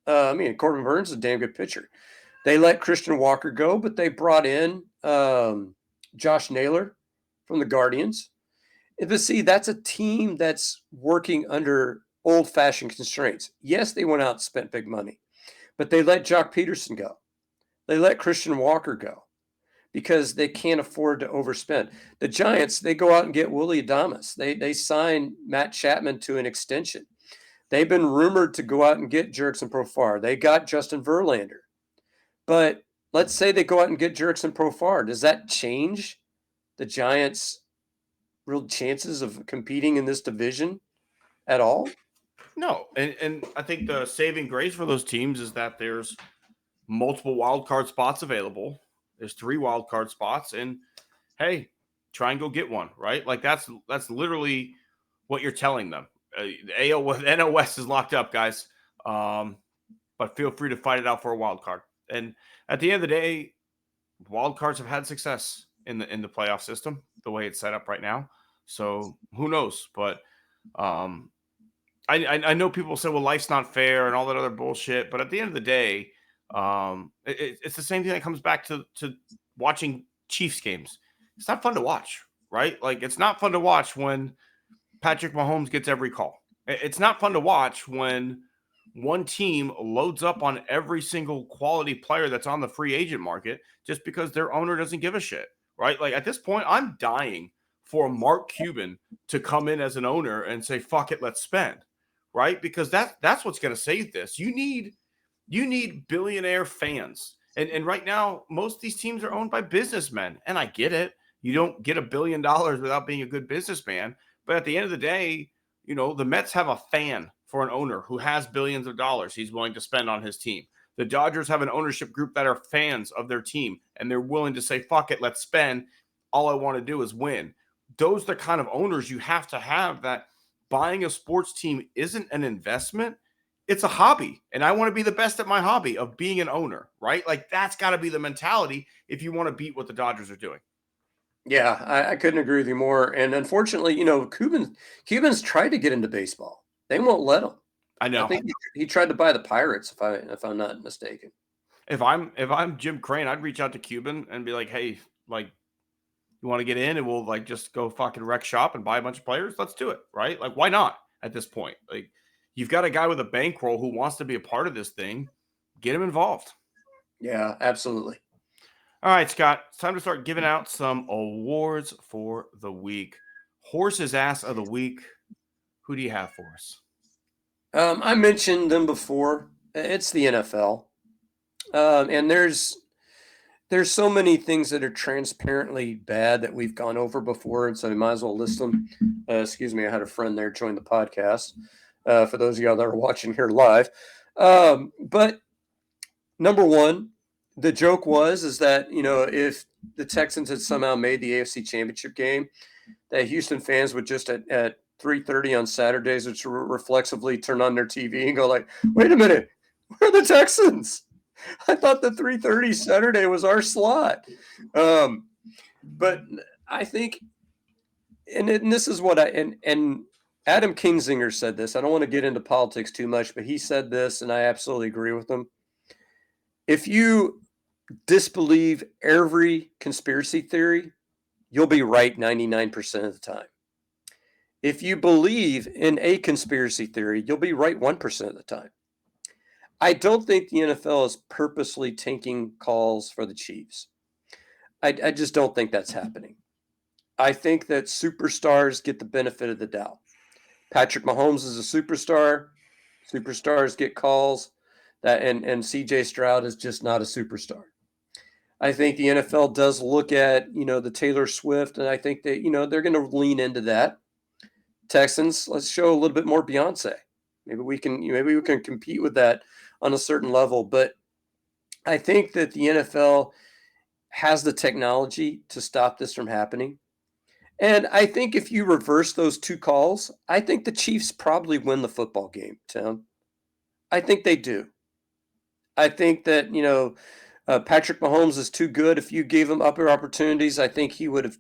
Speaker 3: I mean, Corbin Burns is a damn good pitcher. They let Christian Walker go, but they brought in Josh Naylor from the Guardians. But see, that's a team that's working under old-fashioned constraints. Yes, they went out and spent big money, but they let Jock Peterson go. They let Christian Walker go because they can't afford to overspend. The Giants, they go out and get Willie Adames. They sign Matt Chapman to an extension. They've been rumored to go out and get Jurickson Profar. They got Justin Verlander. But let's say they go out and get Jurickson Profar. Does that change the Giants' real chances of competing in this division at all?
Speaker 1: No. And I think the saving grace for those teams is that there's multiple wild card spots available. There's 3 wild card spots, and hey, try and go get one, right? Like that's literally what you're telling them. The NL West is locked up, guys. But feel free to fight it out for a wild card. And at the end of the day, wild cards have had success in the playoff system, the way it's set up right now. So who knows? But I know people say, well, life's not fair and all that other bullshit. But at the end of the day, it's the same thing that comes back to watching Chiefs games. It's not fun to watch, right? Like it's not fun to watch when Patrick Mahomes gets every call. It's not fun to watch when one team loads up on every single quality player that's on the free agent market just because their owner doesn't give a shit, right? Like at this point, I'm dying for Mark Cuban to come in as an owner and say, fuck it, let's spend, right? Because that's what's going to save this. You need billionaire fans. And right now, most of these teams are owned by businessmen. And I get it. You don't get $1 billion without being a good businessman. But at the end of the day, the Mets have a fan for an owner who has billions of dollars he's willing to spend on his team. The Dodgers have an ownership group that are fans of their team, and they're willing to say, fuck it, let's spend. All I want to do is win. Those are the kind of owners you have to have, that buying a sports team isn't an investment. It's a hobby, and I want to be the best at my hobby of being an owner, right? Like that's got to be the mentality if you want to beat what the Dodgers are doing.
Speaker 3: Yeah, I couldn't agree with you more. And unfortunately, Cubans tried to get into baseball. They won't let him.
Speaker 1: I know.
Speaker 3: I think he tried to buy the Pirates, if I'm not mistaken.
Speaker 1: If I'm Jim Crane, I'd reach out to Cuban and be like, hey, like, you want to get in and we'll like just go fucking wreck shop and buy a bunch of players? Let's do it, right? Like, why not at this point? Like, you've got a guy with a bankroll who wants to be a part of this thing. Get him involved.
Speaker 3: Yeah, absolutely.
Speaker 1: All right, Scott, it's time to start giving out some awards for the week. Horse's ass of the week. Who do you have for us?
Speaker 3: I mentioned them before. It's the NFL. And there's so many things that are transparently bad that we've gone over before, and so we might as well list them. Excuse me, I had a friend there join the podcast. For those of y'all that are watching here live. But number one, the joke is that, if the Texans had somehow made the AFC Championship game, that Houston fans would just at 3:30 on Saturdays, which reflexively turn on their TV and go like, wait a minute, where are the Texans? I thought the 3:30 Saturday was our slot. But I think, and this is what and Adam Kinzinger said this. I don't want to get into politics too much, but he said this, and I absolutely agree with him. If you disbelieve every conspiracy theory, you'll be right 99% of the time. If you believe in a conspiracy theory, you'll be right 1% of the time. I don't think the NFL is purposely tanking calls for the Chiefs. I just don't think that's happening. I think that superstars get the benefit of the doubt. Patrick Mahomes is a superstar. Superstars get calls. And CJ Stroud is just not a superstar. I think the NFL does look at, the Taylor Swift, and I think that, they're going to lean into that. Texans, let's show a little bit more Beyonce. Maybe we can compete with that on a certain level. But I think that the NFL has the technology to stop this from happening. And I think if you reverse those two calls, I think the Chiefs probably win the football game, Tim. I think they do. I think that, Patrick Mahomes is too good. If you gave him upper opportunities, I think he would have,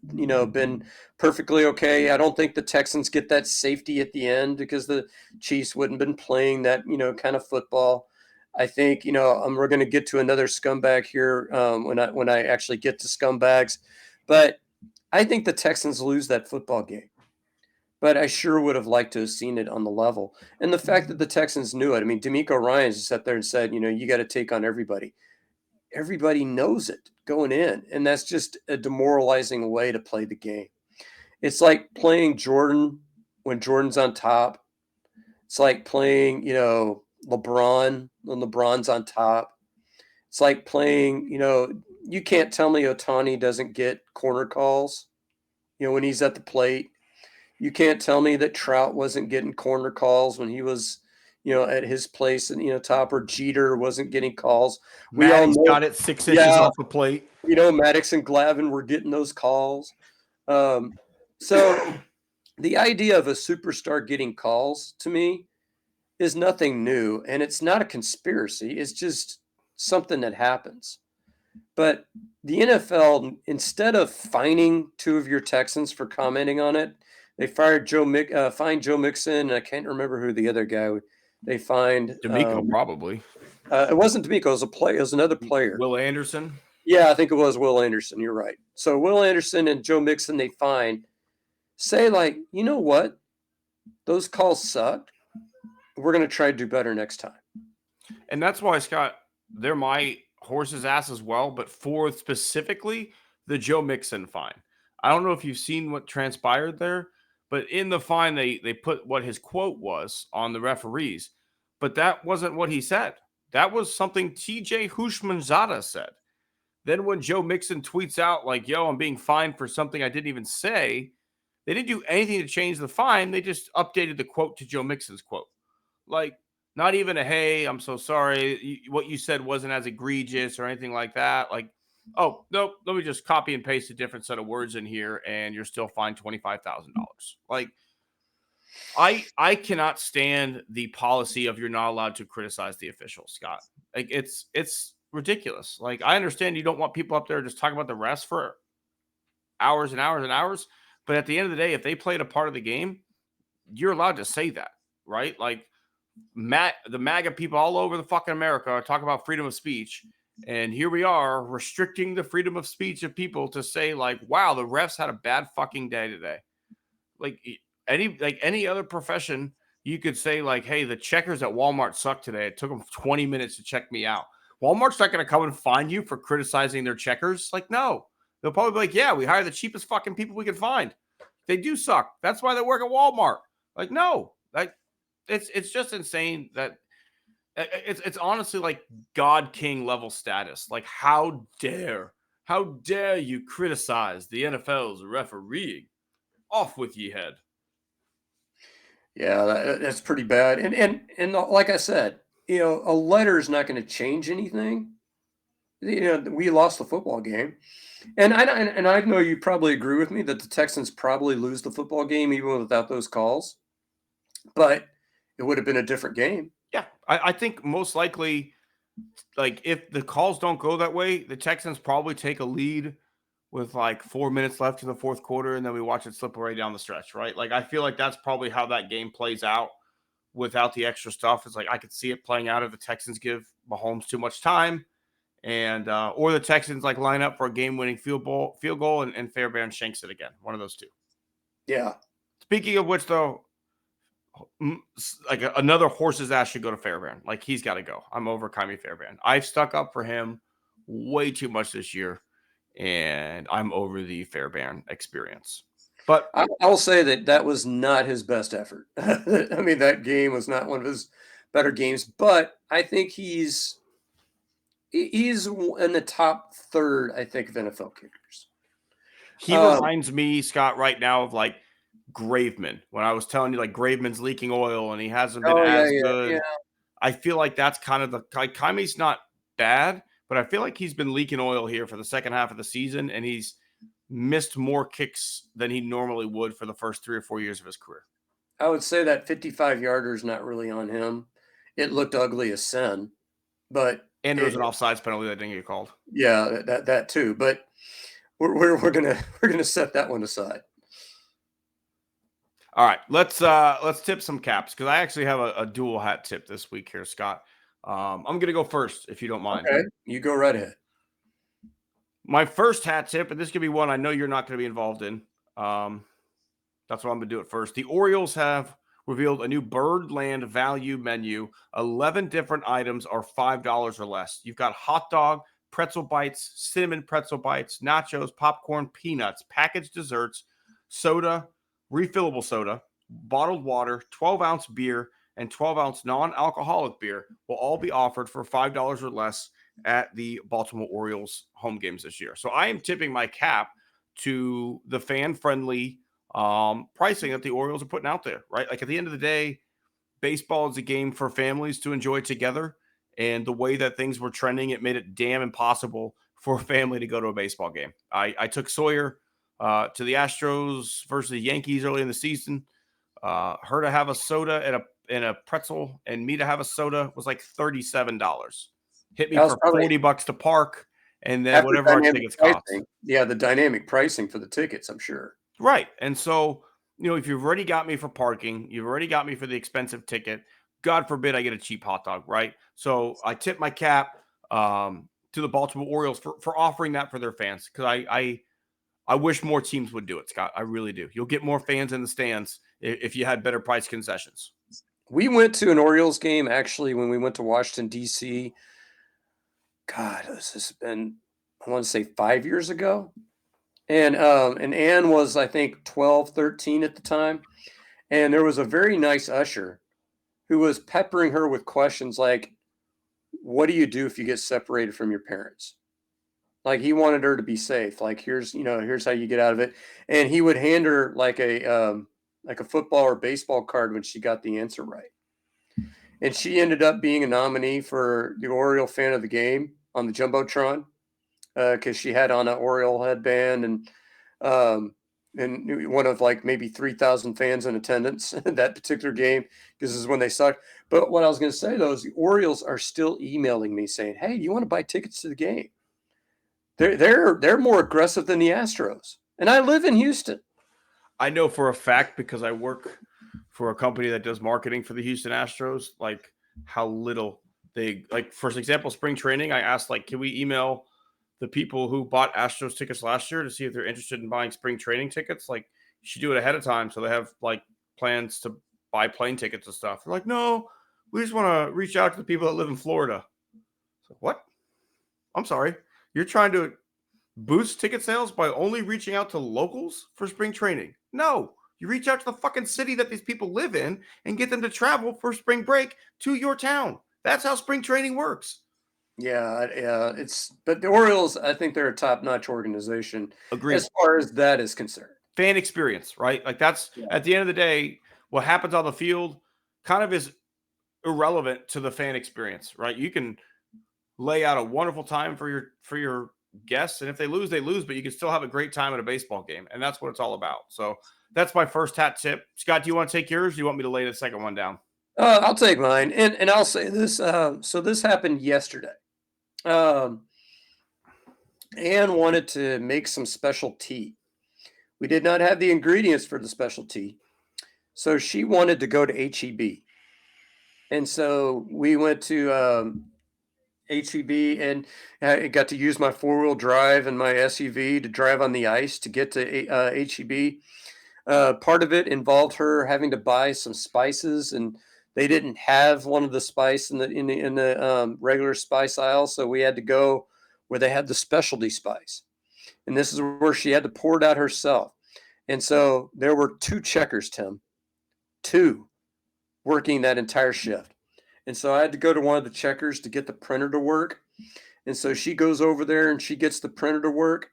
Speaker 3: been perfectly okay. I don't think the Texans get that safety at the end because the Chiefs wouldn't have been playing that, kind of football. I think, we're going to get to another scumbag here when I actually get to scumbags. But I think the Texans lose that football game. But I sure would have liked to have seen it on the level. And the fact that the Texans knew it. I mean, D'Amico Ryans sat there and said, you got to take on everybody. Everybody knows it going in. And that's just a demoralizing way to play the game. It's like playing Jordan when Jordan's on top. It's like playing, LeBron when LeBron's on top. It's like playing, you can't tell me Ohtani doesn't get corner calls, when he's at the plate. You can't tell me that Trout wasn't getting corner calls when he was, at his place and, top, or Jeter wasn't getting calls.
Speaker 1: We all got it 6 inches off the plate.
Speaker 3: Maddox and Glavine were getting those calls. So the idea of a superstar getting calls to me is nothing new, and it's not a conspiracy. It's just something that happens. But the NFL, instead of fining two of your Texans for commenting on it, they fined Joe Mixon, and I can't remember who the other guy they fined.
Speaker 1: D'Amico, probably.
Speaker 3: It wasn't D'Amico. It was another player.
Speaker 1: Will Anderson?
Speaker 3: Yeah, I think it was Will Anderson. You're right. So Will Anderson and Joe Mixon, they fined. Say, like, you know what? Those calls sucked. we're going to try to do better next time.
Speaker 1: And that's why, Scott, they're my horse's ass as well. But for specifically the Joe Mixon fine, I don't know if you've seen what transpired there, but in the fine, they put what his quote was on the referees, but that wasn't what he said. That was something TJ Hushmanzada said. Then when Joe Mixon tweets out like, yo, I'm being fined for something I didn't even say, they didn't do anything to change the fine. They just updated the quote to Joe Mixon's quote. Like, not even a, hey, I'm so sorry. What you said wasn't as egregious or anything like that. Like, oh, no, let me just copy and paste a different set of words in here and you're still fined $25,000. Like, I cannot stand the policy of you're not allowed to criticize the officials, Scott. Like, it's ridiculous. Like, I understand you don't want people up there just talking about the refs for hours and hours and hours, but at the end of the day, if they played a part of the game, you're allowed to say that, right? Like, the MAGA people all over the fucking America are talking about freedom of speech, and here we are restricting the freedom of speech of people to say like, wow, the refs had a bad fucking day today. Like any other profession, you could say like, hey, the checkers at Walmart suck today. It took them 20 minutes to check me out. Walmart's not going to come and find you for criticizing their checkers. Like, no, they'll probably be like, yeah, we hire the cheapest fucking people we can find. They do suck. That's why they work at Walmart. Like, no, like it's just insane that it's honestly like God King level status. Like, how dare you criticize the NFL's refereeing? Off with ye head.
Speaker 3: Yeah, that's pretty bad. And like I said, a letter is not going to change anything. We lost the football game, and I know you probably agree with me that the Texans probably lose the football game even without those calls, but it would have been a different game.
Speaker 1: Yeah, I think most likely, like if the calls don't go that way, the Texans probably take a lead with like 4 minutes left in the fourth quarter, and then we watch it slip away down the stretch, right? Like I feel like that's probably how that game plays out without the extra stuff. It's like I could see it playing out if the Texans give Mahomes too much time, and or the Texans like line up for a game-winning field goal, and Fairbairn shanks it again. One of those two.
Speaker 3: Yeah.
Speaker 1: Speaking of which, though, like another horse's ass should go to Fairbairn. Like he's got to go. I'm over Kaimi Fairbairn. I've stuck up for him way too much this year, and I'm over the Fairbairn experience. But
Speaker 3: I'll say that was not his best effort. I mean, that game was not one of his better games, but I think he's in the top third, I think, of NFL kickers.
Speaker 1: He reminds me, Scott, right now of like Graveman. When I was telling you, like Graveman's leaking oil and he hasn't been as good. Yeah. I feel like that's kind of like Kaimi's not bad, but I feel like he's been leaking oil here for the second half of the season, and he's missed more kicks than he normally would for the first 3 or 4 years of his career.
Speaker 3: I would say that 55-yarder is not really on him. It looked ugly as sin, but
Speaker 1: and there was an offsides penalty that didn't get called.
Speaker 3: Yeah, that too. But we're gonna set that one aside.
Speaker 1: All right, let's tip some caps because I actually have a dual hat tip this week here, Scott. I'm gonna go first if you don't mind.
Speaker 3: Okay, you go right ahead.
Speaker 1: My first hat tip, and this could be one I know you're not going to be involved in. That's why I'm going to do it first. The Orioles have revealed a new Birdland value menu. 11 different items are $5 or less. You've got hot dog, pretzel bites, cinnamon pretzel bites, nachos, popcorn, peanuts, packaged desserts, soda, refillable soda, bottled water, 12-ounce beer, and 12-ounce non-alcoholic beer will all be offered for $5 or less at the Baltimore Orioles home games this year. So I am tipping my cap to the fan-friendly pricing that the Orioles are putting out there, right? Like at the end of the day, baseball is a game for families to enjoy together. And the way that things were trending, it made it damn impossible for a family to go to a baseball game. I took Sawyer to the Astros versus the Yankees early in the season. Her to have a soda and a pretzel, and me to have a soda was like $37. Hit me for $40 to park, and then whatever our tickets cost.
Speaker 3: Yeah, the dynamic pricing for the tickets, I'm sure.
Speaker 1: Right. And so, if you've already got me for parking, you've already got me for the expensive ticket, God forbid I get a cheap hot dog, right? So I tip my cap to the Baltimore Orioles for offering that for their fans, because I wish more teams would do it, Scott. I really do. You'll get more fans in the stands if you had better price concessions.
Speaker 3: We went to an Orioles game actually when we went to Washington, D.C. God, this has been, I want to say 5 years ago. And Ann was, I think, 12, 13 at the time. And there was a very nice usher who was peppering her with questions like, what do you do if you get separated from your parents? Like he wanted her to be safe. Like here's how you get out of it. And he would hand her like a football or baseball card when she got the answer right. And she ended up being a nominee for the Oriole fan of the game on the Jumbotron because she had on an Oriole headband and one of like maybe 3,000 fans in attendance that particular game because this is when they sucked. But what I was going to say though is the Orioles are still emailing me saying, "Hey, do you want to buy tickets to the game?" They're more aggressive than the Astros, and I live in Houston.
Speaker 1: I know for a fact because I work for a company that does marketing for the Houston Astros, like how little they like. For example, spring training, I asked like, can we email the people who bought Astros tickets last year to see if they're interested in buying spring training tickets? Like, you should do it ahead of time so they have like plans to buy plane tickets and stuff. They're like, no, we just want to reach out to the people that live in Florida. So what? I'm sorry. You're trying to boost ticket sales by only reaching out to locals for spring training? No, you reach out to the fucking city that these people live in and get them to travel for spring break to your town. That's how spring training works.
Speaker 3: Yeah, but the Orioles, I think they're a top-notch organization
Speaker 1: Agreed.
Speaker 3: as far as that is concerned.
Speaker 1: Fan experience, right? Like that's at the end of the day, what happens on the field kind of is irrelevant to the fan experience, right? You can lay out a wonderful time for your guests, and if they lose, they lose, but you can still have a great time at a baseball game, and that's what it's all about. So that's my first hat tip. Scott, do you want to take yours? Or do you want me to lay the second one down?
Speaker 3: I'll take mine, and I'll say this. So this happened yesterday. Anne wanted to make some special tea. We did not have the ingredients for the special tea, so she wanted to go to HEB, and so we went to HEB, and I got to use my four-wheel drive and my SUV to drive on the ice to get to HEB. Part of it involved her having to buy some spices, and they didn't have one of the spice in the regular spice aisle, so we had to go where they had the specialty spice, and this is where she had to pour it out herself. And so there were two checkers, Tim, two working that entire shift. And so I had to go to one of the checkers to get the printer to work. And so she goes over there and she gets the printer to work.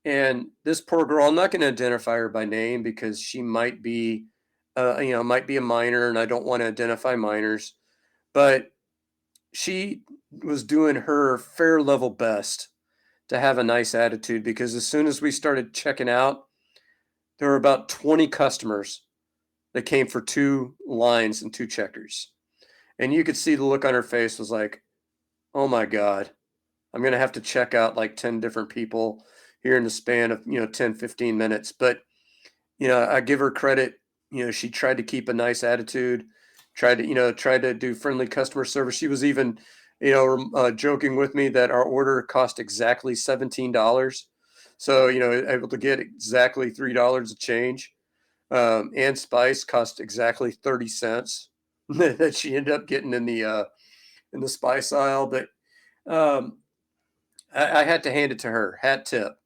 Speaker 3: And this poor girl, I'm not going to identify her by name because she might be, might be a minor, and I don't want to identify minors. But she was doing her fair level best to have a nice attitude because as soon as we started checking out, there were about 20 customers that came for two lines and two checkers. And you could see the look on her face was like, oh my God, I'm going to have to check out like 10 different people here in the span of, 10, 15 minutes. But, I give her credit. She tried to keep a nice attitude, tried to do friendly customer service. She was even, joking with me that our order cost exactly $17. So, able to get exactly $3 of change. And spice cost exactly 30 cents that she ended up getting in the spice aisle. But I had to hand it to her. Hat tip,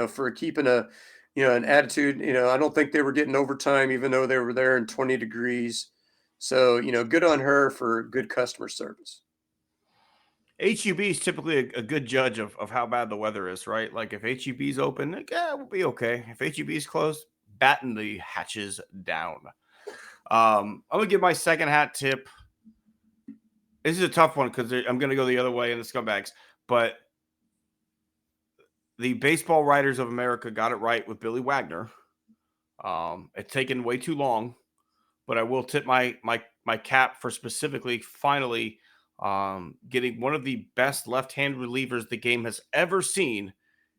Speaker 3: for keeping an attitude. I don't think they were getting overtime, even though they were there in 20 degrees. So, good on her for good customer service.
Speaker 1: HEB is typically a good judge of how bad the weather is, right? Like if HEB's open, like, we'll be okay. If HEB's closed, batten the hatches down. I'm going to give my second hat tip. This is a tough one because I'm going to go the other way in the scumbags. But the Baseball Writers of America got it right with Billy Wagner. It's taken way too long, but I will tip my cap for specifically finally getting one of the best left-hand relievers the game has ever seen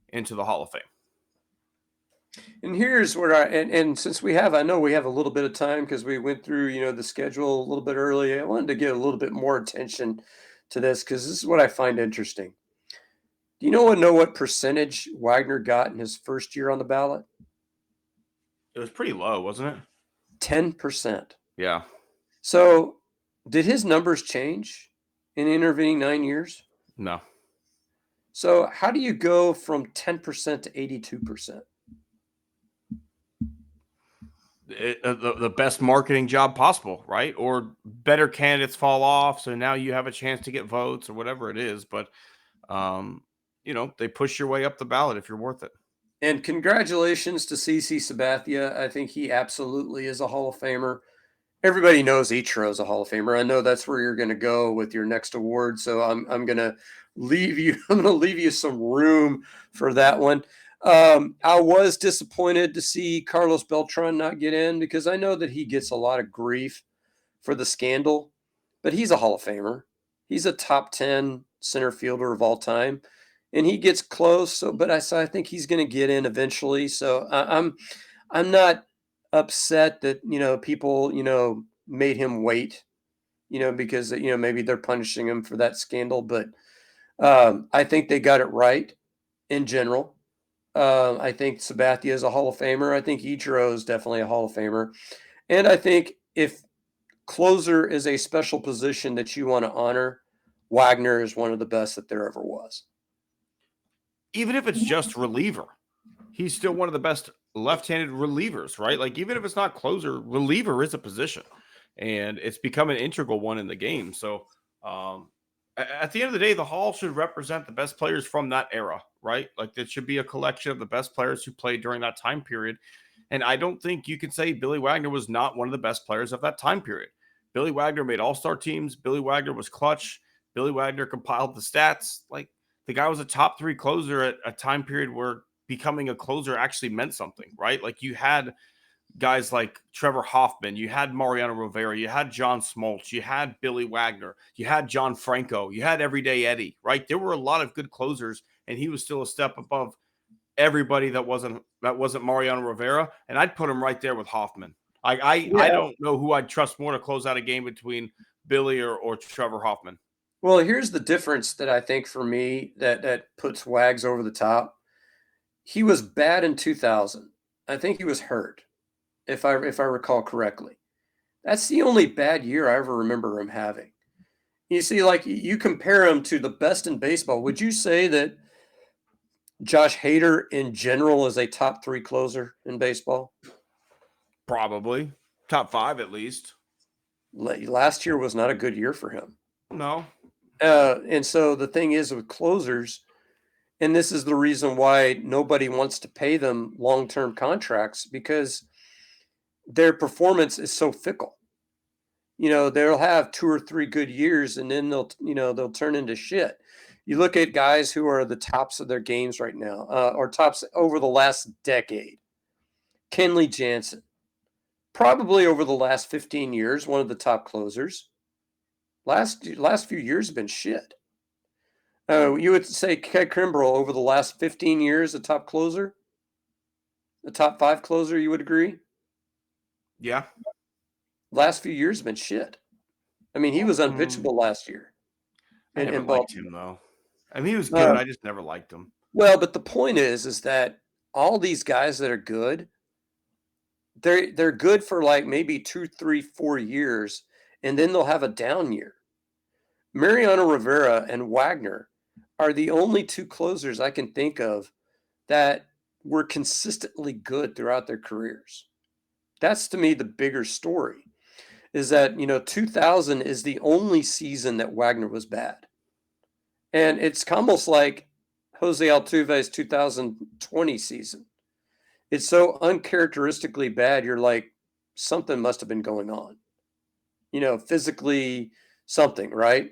Speaker 1: into the Hall of Fame.
Speaker 3: And here's where and since I know we have a little bit of time because we went through, the schedule a little bit early. I wanted to get a little bit more attention to this because this is what I find interesting. Do you know what percentage Wagner got in his first year on the ballot?
Speaker 1: It was pretty low, wasn't it?
Speaker 3: 10%.
Speaker 1: Yeah.
Speaker 3: So Did his numbers change in the intervening 9 years?
Speaker 1: No.
Speaker 3: So how do you go from 10% to 82%?
Speaker 1: The best marketing job possible, right? Or better candidates fall off, so now you have a chance to get votes or whatever it is. But they push your way up the ballot if you're worth it.
Speaker 3: And congratulations to CC Sabathia. I think he absolutely is a Hall of Famer. Everybody knows Ichiro is a Hall of Famer. I know that's where you're going to go with your next award, so I'm going to leave you. I'm going to leave you some room for that one. I was disappointed to see Carlos Beltran not get in because I know that he gets a lot of grief for the scandal, but he's a Hall of Famer. He's a top 10 center fielder of all time, and he gets close. So I think he's going to get in eventually. So I'm not upset that people made him wait, because maybe they're punishing him for that scandal. But I think they got it right in general. I think Sabathia is a Hall of Famer. I think Ichiro is definitely a Hall of Famer, and I think if closer is a special position that you want to honor, Wagner is one of the best that there ever was.
Speaker 1: Even if it's just reliever, he's still one of the best left-handed relievers, right? Like, even if it's not closer, reliever is a position, and it's become an integral one in the game. So, at the end of the day, the Hall should represent the best players from that era, right? Like, it should be a collection of the best players who played during that time period. And I don't think you can say Billy Wagner was not one of the best players of that time period. Billy Wagner made all-star teams. Billy Wagner was clutch. Billy Wagner compiled the stats. Like, the guy was a top 3 closer at a time period where becoming a closer actually meant something, right? Like, you had guys like Trevor Hoffman, you had Mariano Rivera, you had John Smoltz, you had Billy Wagner, you had John Franco, you had Everyday Eddie, right? There were a lot of good closers, and he was still a step above everybody that wasn't Mariano Rivera, and I'd put him right there with Hoffman. I don't know who I'd trust more to close out a game between Billy or Trevor Hoffman.
Speaker 3: Well, here's the difference that I think for me that puts Wags over the top. He was bad in 2000. I think he was hurt, if I recall correctly. That's the only bad year I ever remember him having. You see, like, you compare him to the best in baseball. Would you say that Josh Hader in general is a top 3 closer in baseball?
Speaker 1: Probably top 5 at least.
Speaker 3: Last year was not a good year for him.
Speaker 1: No.
Speaker 3: And so the thing is with closers, and this is the reason why nobody wants to pay them long-term contracts, because their performance is so fickle. They'll have 2 or 3 good years, and then they'll turn into shit. You look at guys who are the tops of their games right now, or tops over the last decade. Kenley Jansen, probably over the last 15 years, one of the top closers. Last few years have been shit. You would say Ted Kimbrell over the last 15 years, a top closer, a top 5 closer. You would agree?
Speaker 1: Yeah.
Speaker 3: Last few years have been shit. I mean, he was unpitchable last year.
Speaker 1: I never liked him, though. I mean, he was good. I just never liked him.
Speaker 3: Well, but the point is that all these guys that are good, they're good for like maybe 2, 3, 4 years, and then they'll have a down year. Mariano Rivera and Wagner are the only 2 closers I can think of that were consistently good throughout their careers. That's, to me, the bigger story, is that 2000 is the only season that Wagner was bad. And it's almost like Jose Altuve's 2020 season. It's so uncharacteristically bad, you're like, something must have been going on. Physically something, right?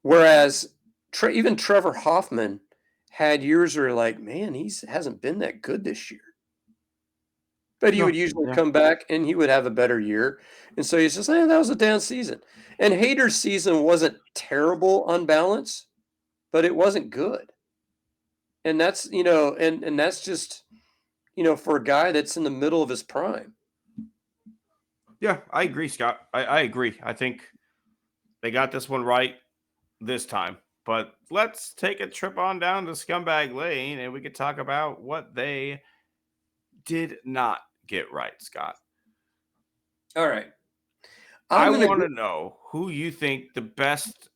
Speaker 3: Whereas even Trevor Hoffman had years where you're like, man, he hasn't been that good this year. But he would usually come back and he would have a better year. And so he's just, that was a down season. And Hader's season wasn't terrible on balance, but it wasn't good. And that's, and that's just, for a guy that's in the middle of his prime.
Speaker 1: Yeah, I agree, Scott. I agree. I think they got this one right this time. But let's take a trip on down to Scumbag Lane and we could talk about what they did not get right, Scott.
Speaker 3: All right.
Speaker 1: I
Speaker 3: I'm gonna
Speaker 1: want
Speaker 3: go.
Speaker 1: to know who you think the best,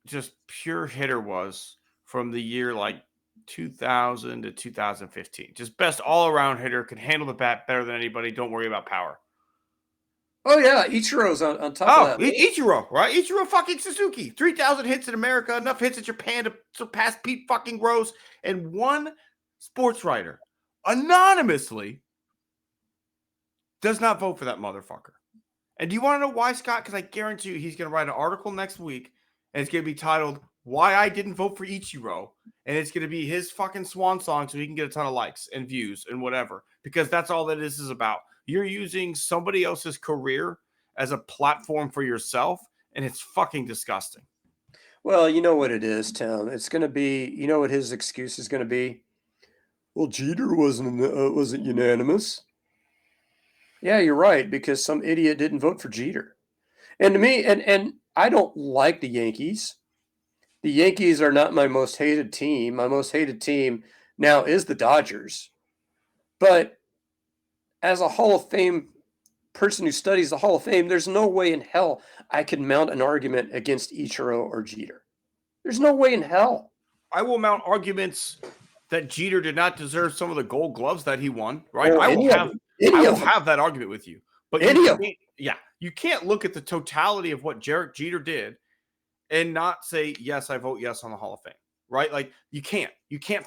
Speaker 1: just pure hitter was from the year like 2000 to 2015. Just best all around hitter, could handle the bat better than anybody. Don't worry about power.
Speaker 3: Oh yeah, Ichiro's on top of
Speaker 1: Oh,
Speaker 3: that list.
Speaker 1: Ichiro, right? Ichiro fucking Suzuki. 3,000 hits in America, enough hits in Japan to surpass Pete fucking Rose. And one sports writer anonymously does not vote for that motherfucker. And do you want to know why, Scott? Because I guarantee you he's going to write an article next week, and it's going to be titled "Why I Didn't Vote for Ichiro," and it's going to be his fucking swan song, so he can get a ton of likes and views and whatever. Because that's all that this is about. You're using somebody else's career as a platform for yourself, and it's fucking disgusting.
Speaker 3: Well, you know what it is, Tim. It's going to be. You know what his excuse is going to be. Well, Jeter wasn't unanimous. Yeah, you're right, because some idiot didn't vote for Jeter. And to me, and I don't like the Yankees. The Yankees are not my most hated team. My most hated team now is the Dodgers. But as a Hall of Fame person who studies the Hall of Fame, there's no way in hell I can mount an argument against Ichiro or Jeter. There's no way in hell.
Speaker 1: I will mount arguments that Jeter did not deserve some of the Gold Gloves that he won. Right?
Speaker 3: Or
Speaker 1: I
Speaker 3: any
Speaker 1: will
Speaker 3: of
Speaker 1: have
Speaker 3: them. Any
Speaker 1: I will
Speaker 3: of them.
Speaker 1: have that argument with you. But
Speaker 3: Any
Speaker 1: you
Speaker 3: of them.
Speaker 1: can't, yeah, you can't look at the totality of what Derek Jeter did and not say, yes, I vote yes on the Hall of Fame, right? Like you can't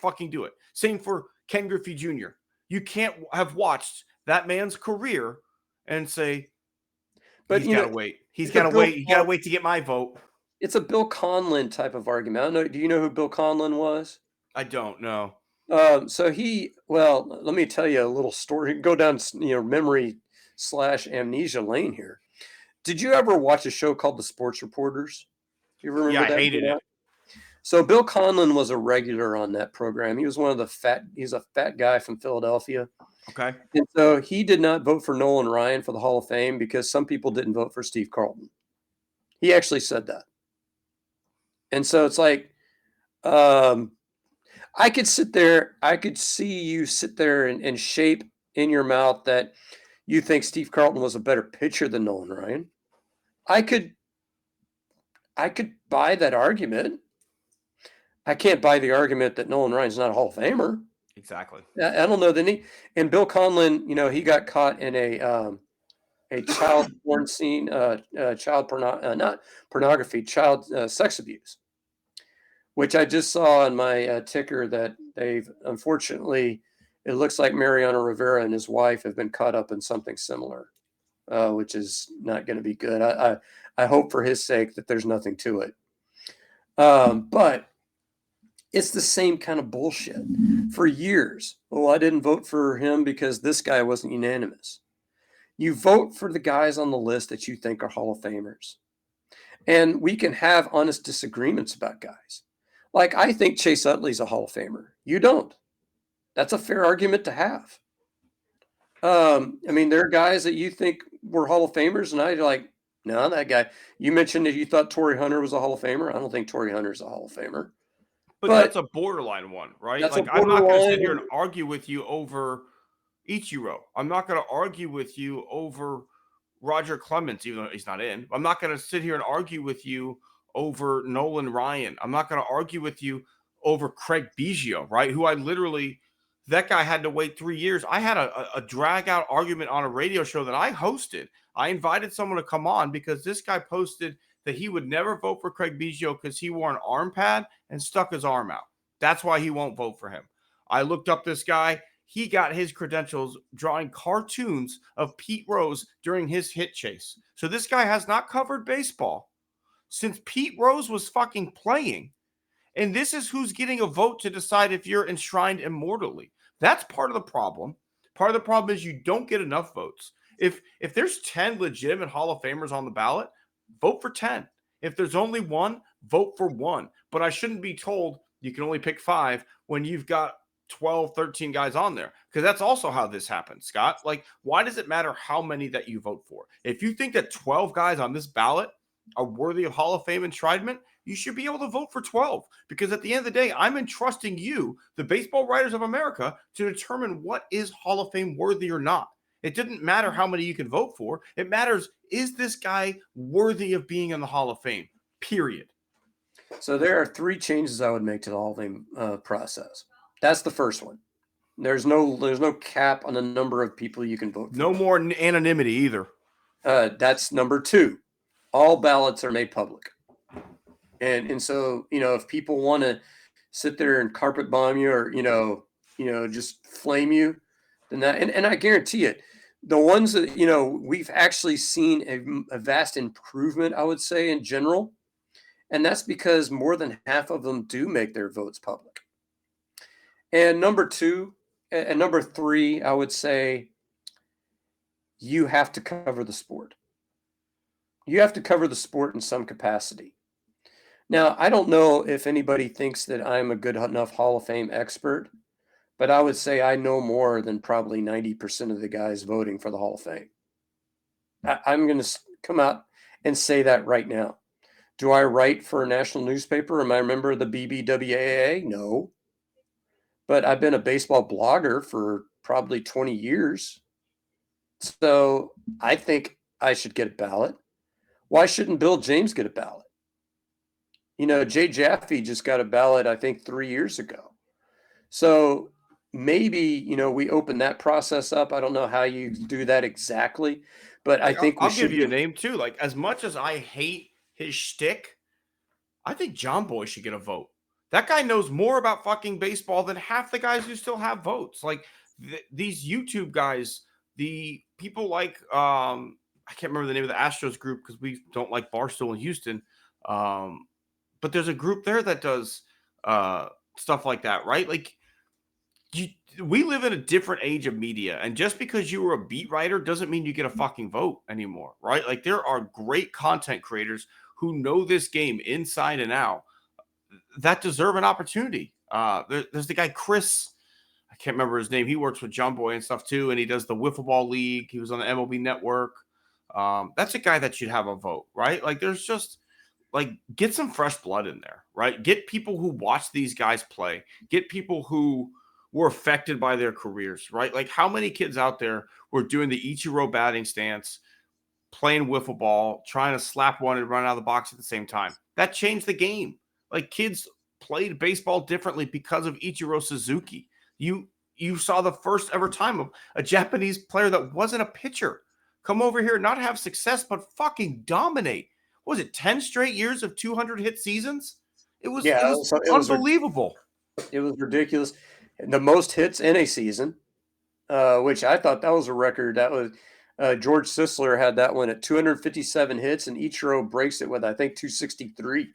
Speaker 1: fucking do it. Same for Ken Griffey Jr. You can't have watched that man's career and say,
Speaker 3: But
Speaker 1: he's got to wait. He's got to wait. You got to wait to get my vote.
Speaker 3: It's a Bill Conlon type of argument. I don't know. Do you know who Bill Conlon was?
Speaker 1: I don't know.
Speaker 3: Well, let me tell you a little story. Go down, memory / amnesia lane here. Did you ever watch a show called The Sports Reporters? You remember
Speaker 1: Yeah, I
Speaker 3: that?
Speaker 1: hated it.
Speaker 3: So Bill Conlon was a regular on that program. He was he's a fat guy from Philadelphia.
Speaker 1: Okay.
Speaker 3: And so he did not vote for Nolan Ryan for the Hall of Fame because some people didn't vote for Steve Carlton. He actually said that. And so it's like, I could see you sit there and shape in your mouth that you think Steve Carlton was a better pitcher than Nolan Ryan. I could buy that argument. I can't buy the argument that Nolan Ryan's not a Hall of Famer.
Speaker 1: Exactly.
Speaker 3: I don't know. And Bill Conlon, he got caught in a child porn scene, not pornography, child sex abuse, which I just saw on my ticker that they've, unfortunately, it looks like Mariano Rivera and his wife have been caught up in something similar, which is not going to be good. I hope for his sake that there's nothing to it. But it's the same kind of bullshit for years. Oh, I didn't vote for him because this guy wasn't unanimous. You vote for the guys on the list that you think are Hall of Famers. And we can have honest disagreements about guys. Like, I think Chase Utley's a Hall of Famer. You don't. That's a fair argument to have. There are guys that you think were Hall of Famers, and I'm like, no, that guy. You mentioned that you thought Torrey Hunter was a Hall of Famer. I don't think Torrey Hunter's a Hall of Famer.
Speaker 1: But that's a borderline one, right?
Speaker 3: That's
Speaker 1: like, I'm not going to sit here and argue with you over Ichiro. I'm not going to argue with you over Roger Clemens, even though he's not in. I'm not going to sit here and argue with you over Nolan Ryan. I'm not going to argue with you over Craig Biggio, right? Who that guy had to wait 3 years. I had a drag out argument on a radio show that I hosted. I invited someone to come on because this guy posted that he would never vote for Craig Biggio because he wore an arm pad and stuck his arm out. That's why he won't vote for him. I looked up this guy. He got his credentials drawing cartoons of Pete Rose during his hit chase. So this guy has not covered baseball since Pete Rose was fucking playing. And this is who's getting a vote to decide if you're enshrined immortally. That's part of the problem. Part of the problem is you don't get enough votes. If there's 10 legitimate Hall of Famers on the ballot, vote for 10. If there's only one, vote for one. But I shouldn't be told you can only pick 5 when you've got 12, 13 guys on there. Because that's also how this happens, Scott. Like, why does it matter how many that you vote for? If you think that 12 guys on this ballot are worthy of Hall of Fame enshrinement, you should be able to vote for 12. Because at the end of the day, I'm entrusting you, the baseball writers of America, to determine what is Hall of Fame worthy or not. It didn't matter how many you can vote for. It matters, is this guy worthy of being in the Hall of Fame? Period.
Speaker 3: So there are 3 changes I would make to the Hall of Fame process. That's the first one. There's no cap on the number of people you can vote for.
Speaker 1: No more anonymity either.
Speaker 3: That's number 2. All ballots are made public. And so, if people want to sit there and carpet bomb you or, just flame you, then and I guarantee it, the ones that, we've actually seen a vast improvement, I would say, in general. And that's because more than half of them do make their votes public. And number 3, I would say you have to cover the sport. You have to cover the sport in some capacity. Now, I don't know if anybody thinks that I'm a good enough Hall of Fame expert, but I would say I know more than probably 90% of the guys voting for the Hall of Fame. I'm going to come out and say that right now. Do I write for a national newspaper? Am I a member of the BBWAA? No. But I've been a baseball blogger for probably 20 years. So I think I should get a ballot. Why shouldn't Bill James get a ballot? Jay Jaffe just got a ballot, I think, 3 years ago. So maybe, we open that process up. I don't know how you do that exactly, but I think
Speaker 1: I'll give you a name too. Like, as much as I hate his shtick, I think John Boy should get a vote. That guy knows more about fucking baseball than half the guys who still have votes. Like these YouTube guys, the people like I can't remember the name of the Astros group because we don't like Barstool in Houston. But there's a group there that does stuff like that, right? Like we live in a different age of media, and just because you were a beat writer doesn't mean you get a fucking vote anymore, right? Like there are great content creators who know this game inside and out that deserve an opportunity. There's the guy Chris, I can't remember his name. He works with John Boy and stuff too, and he does the Wiffle Ball League. He was on the MLB Network. That's a guy that should have a vote, right? Like there's just like get some fresh blood in there, right? Get people who watch these guys play. Get people who were affected by their careers, right? Like how many kids out there were doing the Ichiro batting stance, playing wiffle ball, trying to slap one and run out of the box at the same time? That changed the game. Like kids played baseball differently because of Ichiro Suzuki. You saw the first ever time of a Japanese player that wasn't a pitcher come over here, not have success, but fucking dominate. What was it 10 straight years of 200 hit seasons? It was unbelievable.
Speaker 3: It was ridiculous. The most hits in a season, which I thought that was a record. That was George Sisler had that one at 257 hits, and Ichiro breaks it with, I think, 263.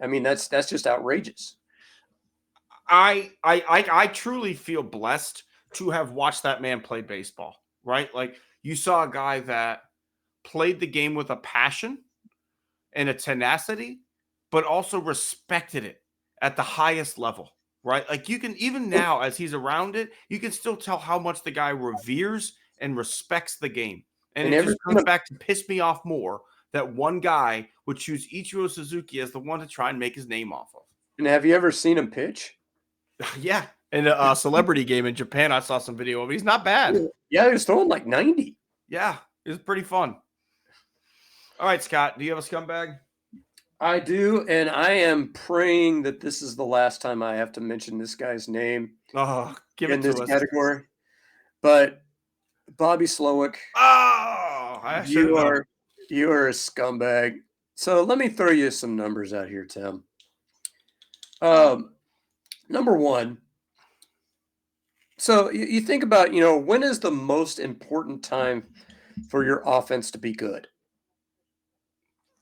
Speaker 3: I mean, that's just outrageous.
Speaker 1: I truly feel blessed to have watched that man play baseball, right? Like you saw a guy that played the game with a passion and a tenacity, but also respected it at the highest level, right? Like you can, even now as he's around it, you can still tell how much the guy reveres and respects the game. And it just comes back to piss me off more that one guy would choose Ichiro Suzuki as the one to try and make his name off of.
Speaker 3: And have you ever seen him pitch?
Speaker 1: Yeah. In a celebrity game in Japan, I saw some video of it. He's not bad.
Speaker 3: Yeah, he was throwing like 90.
Speaker 1: Yeah, it was pretty fun. All right, Scott, do you have a scumbag?
Speaker 3: I do, and I am praying that this is the last time I have to mention this guy's name
Speaker 1: in
Speaker 3: this category. But Bobby Slowick, you are a scumbag. So let me throw you some numbers out here, Tim. Number one, so you think about, when is the most important time for your offense to be good?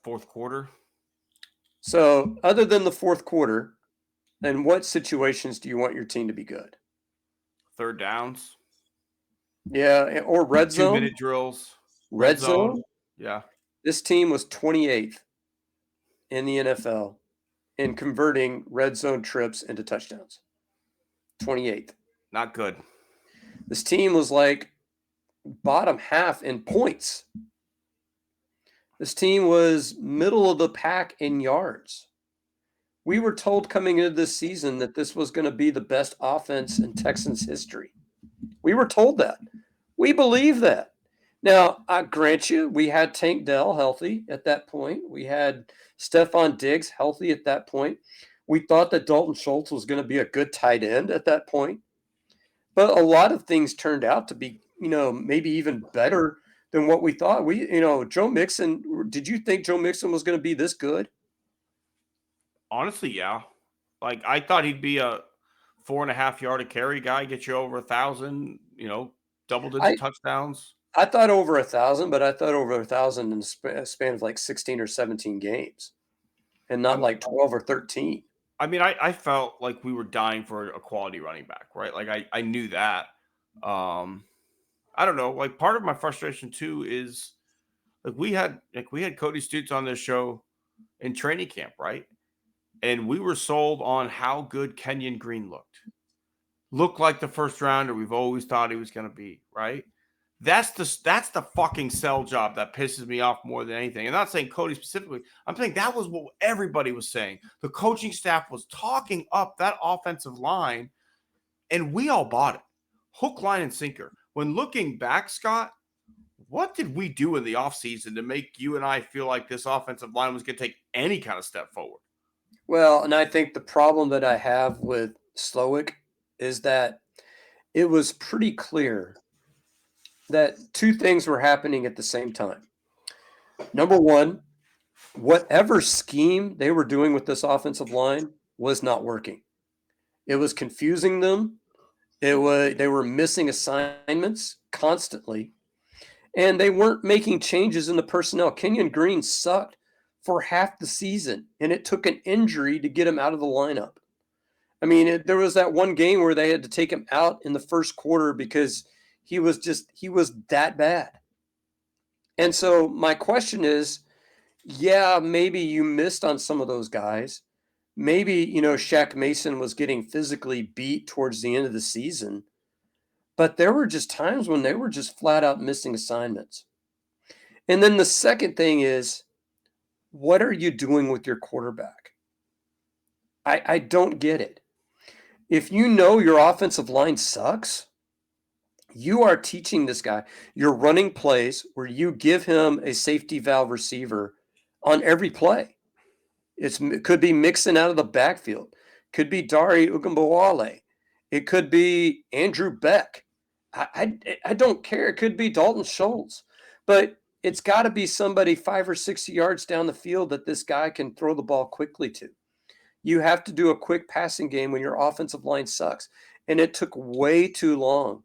Speaker 1: Fourth quarter.
Speaker 3: So other than the fourth quarter, in what situations do you want your team to be good?
Speaker 1: Third downs.
Speaker 3: Yeah, or red zone.
Speaker 1: 2-minute drills.
Speaker 3: Red zone.
Speaker 1: Yeah.
Speaker 3: This team was 28th in the NFL in converting red zone trips into touchdowns. 28th.
Speaker 1: Not good.
Speaker 3: This team was like bottom half in points. This team was middle of the pack in yards. We were told coming into this season that this was going to be the best offense in Texans history. We were told that. We believe that. Now, I grant you, we had Tank Dell healthy at that point. We had Stephon Diggs healthy at that point. We thought that Dalton Schultz was going to be a good tight end at that point. But a lot of things turned out to be, maybe even better than what we thought. Joe Mixon, did you think Joe Mixon was going to be this good?
Speaker 1: Honestly, yeah. Like I thought he'd be a 4.5 yard a carry guy, get you over 1,000, double digit
Speaker 3: I
Speaker 1: touchdowns.
Speaker 3: I thought over 1,000, but I thought over 1,000 in a span of like 16 or 17 games, and not
Speaker 1: I'm,
Speaker 3: like 12 or 13.
Speaker 1: I mean, I felt like we were dying for a quality running back, right? Like I knew that. I don't know. Like part of my frustration too is like we had Cody Stutes on this show in training camp, right? And we were sold on how good Kenyon Green looked like the first rounder we've always thought he was going to be, right? That's the fucking sell job that pisses me off more than anything. I'm not saying Cody specifically. I'm saying that was what everybody was saying. The coaching staff was talking up that offensive line, and we all bought it. Hook, line, and sinker. When looking back, Scott, what did we do in the offseason to make you and I feel like this offensive line was going to take any kind of step forward?
Speaker 3: Well, and I think the problem that I have with Slowick is that it was pretty clear that two things were happening at the same time. Number one, whatever scheme they were doing with this offensive line was not working. It was confusing them. They were missing assignments constantly, and they weren't making changes in the personnel. Kenyon Green sucked for half the season, and it took an injury to get him out of the lineup. I mean, there was that one game where they had to take him out in the first quarter because he was that bad. And so my question is, yeah, maybe you missed on some of those guys. Maybe, Shaq Mason was getting physically beat towards the end of the season, but there were just times when they were just flat out missing assignments. And then the second thing is, what are you doing with your quarterback? I don't get it. If you know your offensive line sucks, you are teaching this guy. You're running plays where you give him a safety valve receiver on every play. It could be Mixon out of the backfield. Could be Dari Ugumbawale. It could be Andrew Beck. I don't care. It could be Dalton Schultz. But it's got to be somebody 5 or 6 yards down the field that this guy can throw the ball quickly to. You have to do a quick passing game when your offensive line sucks. And it took way too long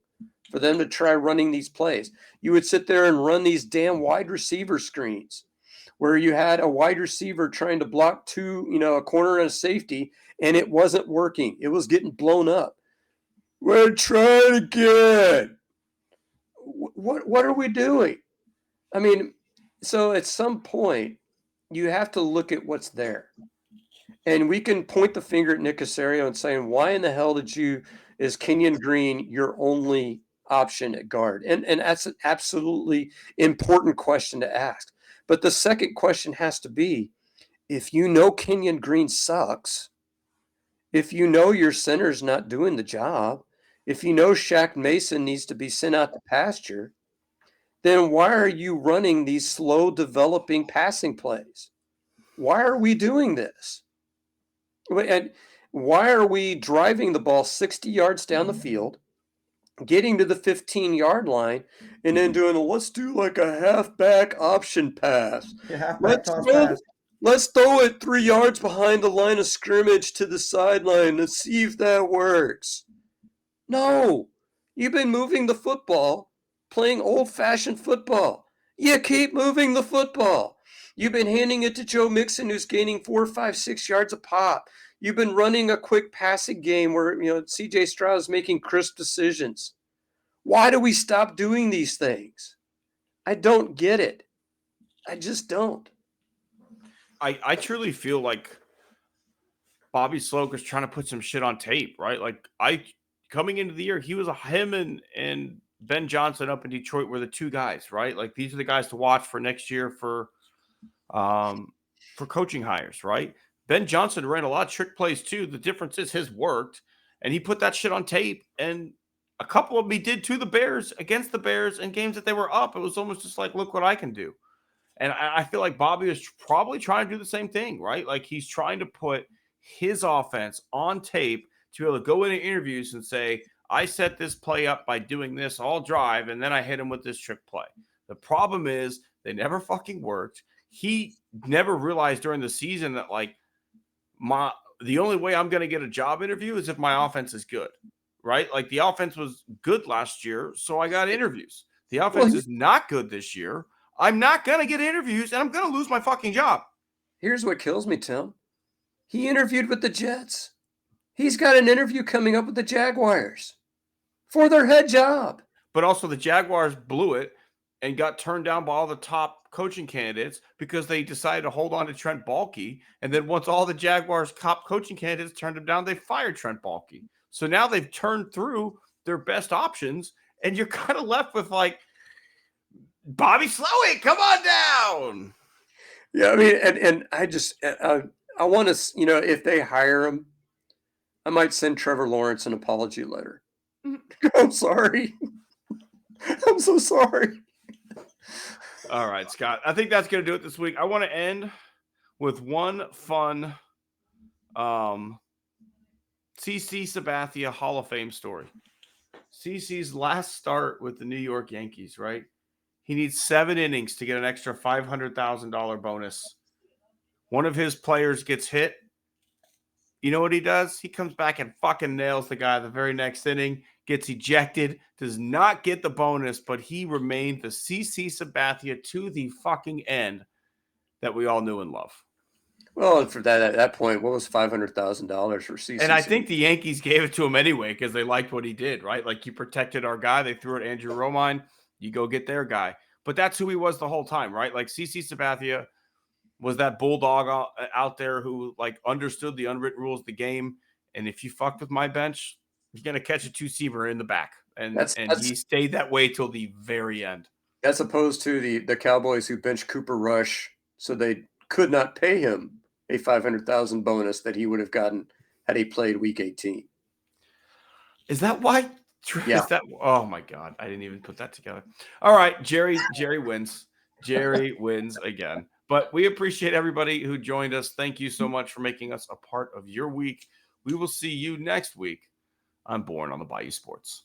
Speaker 3: for them to try running these plays. You would sit there and run these damn wide receiver screens where you had a wide receiver trying to block a corner and a safety, and it wasn't working. It was getting blown up. We're trying again. What are we doing? I mean, so at some point, you have to look at what's there. And we can point the finger at Nick Caserio and saying, why in the hell is Kenyon Green your only option at guard? And that's an absolutely important question to ask. But the second question has to be, if you know Kenyon Green sucks, if you know your center's not doing the job, if you know Shaq Mason needs to be sent out to pasture, then why are you running these slow developing passing plays? Why are we doing this? And why are we driving the ball 60 yards down the field, getting to the 15-yard line, and then let's do like a halfback option pass.
Speaker 4: Yeah, halfback toss pass.
Speaker 3: Let's throw it 3 yards behind the line of scrimmage to the sideline and see if that works. No, you've been moving the football, playing old-fashioned football. You keep moving the football. You've been handing it to Joe Mixon, who's gaining 4, 5, 6 yards a pop. You've been running a quick passing game where, C.J. Stroud is making crisp decisions. Why do we stop doing these things? I don't get it. I just don't.
Speaker 1: I truly feel like Bobby Sloak is trying to put some shit on tape, right? Like coming into the year, he was him and Ben Johnson up in Detroit were the two guys, right? Like these are the guys to watch for next year for coaching hires, right? Ben Johnson ran a lot of trick plays too. The difference is his worked, and he put that shit on tape, and a couple of them he did to the Bears, against the Bears, in games that they were up. It was almost just like, look what I can do. And I feel like Bobby is probably trying to do the same thing, right? Like he's trying to put his offense on tape to be able to go into interviews and say, I set this play up by doing this all drive, and then I hit him with this trick play. The problem is they never fucking worked. He never realized during the season that like the only way I'm going to get a job interview is if my offense is good, right? Like the offense was good last year, so I got interviews. The offense is not good this year. I'm not going to get interviews, and I'm going to lose my fucking job.
Speaker 3: Here's what kills me, Tim. He interviewed with the Jets. He's got an interview coming up with the Jaguars for their head job.
Speaker 1: But also the Jaguars blew it and got turned down by all the top coaching candidates because they decided to hold on to Trent Baalke. And then once all the Jaguars top coaching candidates turned him down, they fired Trent Baalke. So now they've turned through their best options, and you're kind of left with like, Bobby Slowik, come on down.
Speaker 3: Yeah, I mean, and I just I want to, if they hire him, I might send Trevor Lawrence an apology letter. I'm sorry. I'm so sorry.
Speaker 1: All right, Scott. I think that's going to do it this week. I want to end with one fun CC Sabathia Hall of Fame story. CC's last start with the New York Yankees, right? He needs 7 innings to get an extra $500,000 bonus. One of his players gets hit. You know what he does? He comes back and fucking nails the guy the very next inning, gets ejected, does not get the bonus, but he remained the CC Sabathia to the fucking end that we all knew and love.
Speaker 3: Well, and for that, at that point, what was $500,000 for CC?
Speaker 1: And I think the Yankees gave it to him anyway because they liked what he did, right? Like he protected our guy. They threw it Andrew Romine. You go get their guy. But that's who he was the whole time, right? Like CC Sabathia was that bulldog out there who like understood the unwritten rules of the game. And if you fucked with my bench, you're going to catch a 2-seamer in the back. And he stayed that way till the very end.
Speaker 3: As opposed to the Cowboys who benched Cooper Rush so they could not pay him a $500,000 bonus that he would have gotten had he played Week 18.
Speaker 1: Is that why?
Speaker 3: Yeah.
Speaker 1: Oh my God. I didn't even put that together. All right. Jerry wins. Jerry wins again. But we appreciate everybody who joined us. Thank you so much for making us a part of your week. We will see you next week on Born on the Bayou Sports.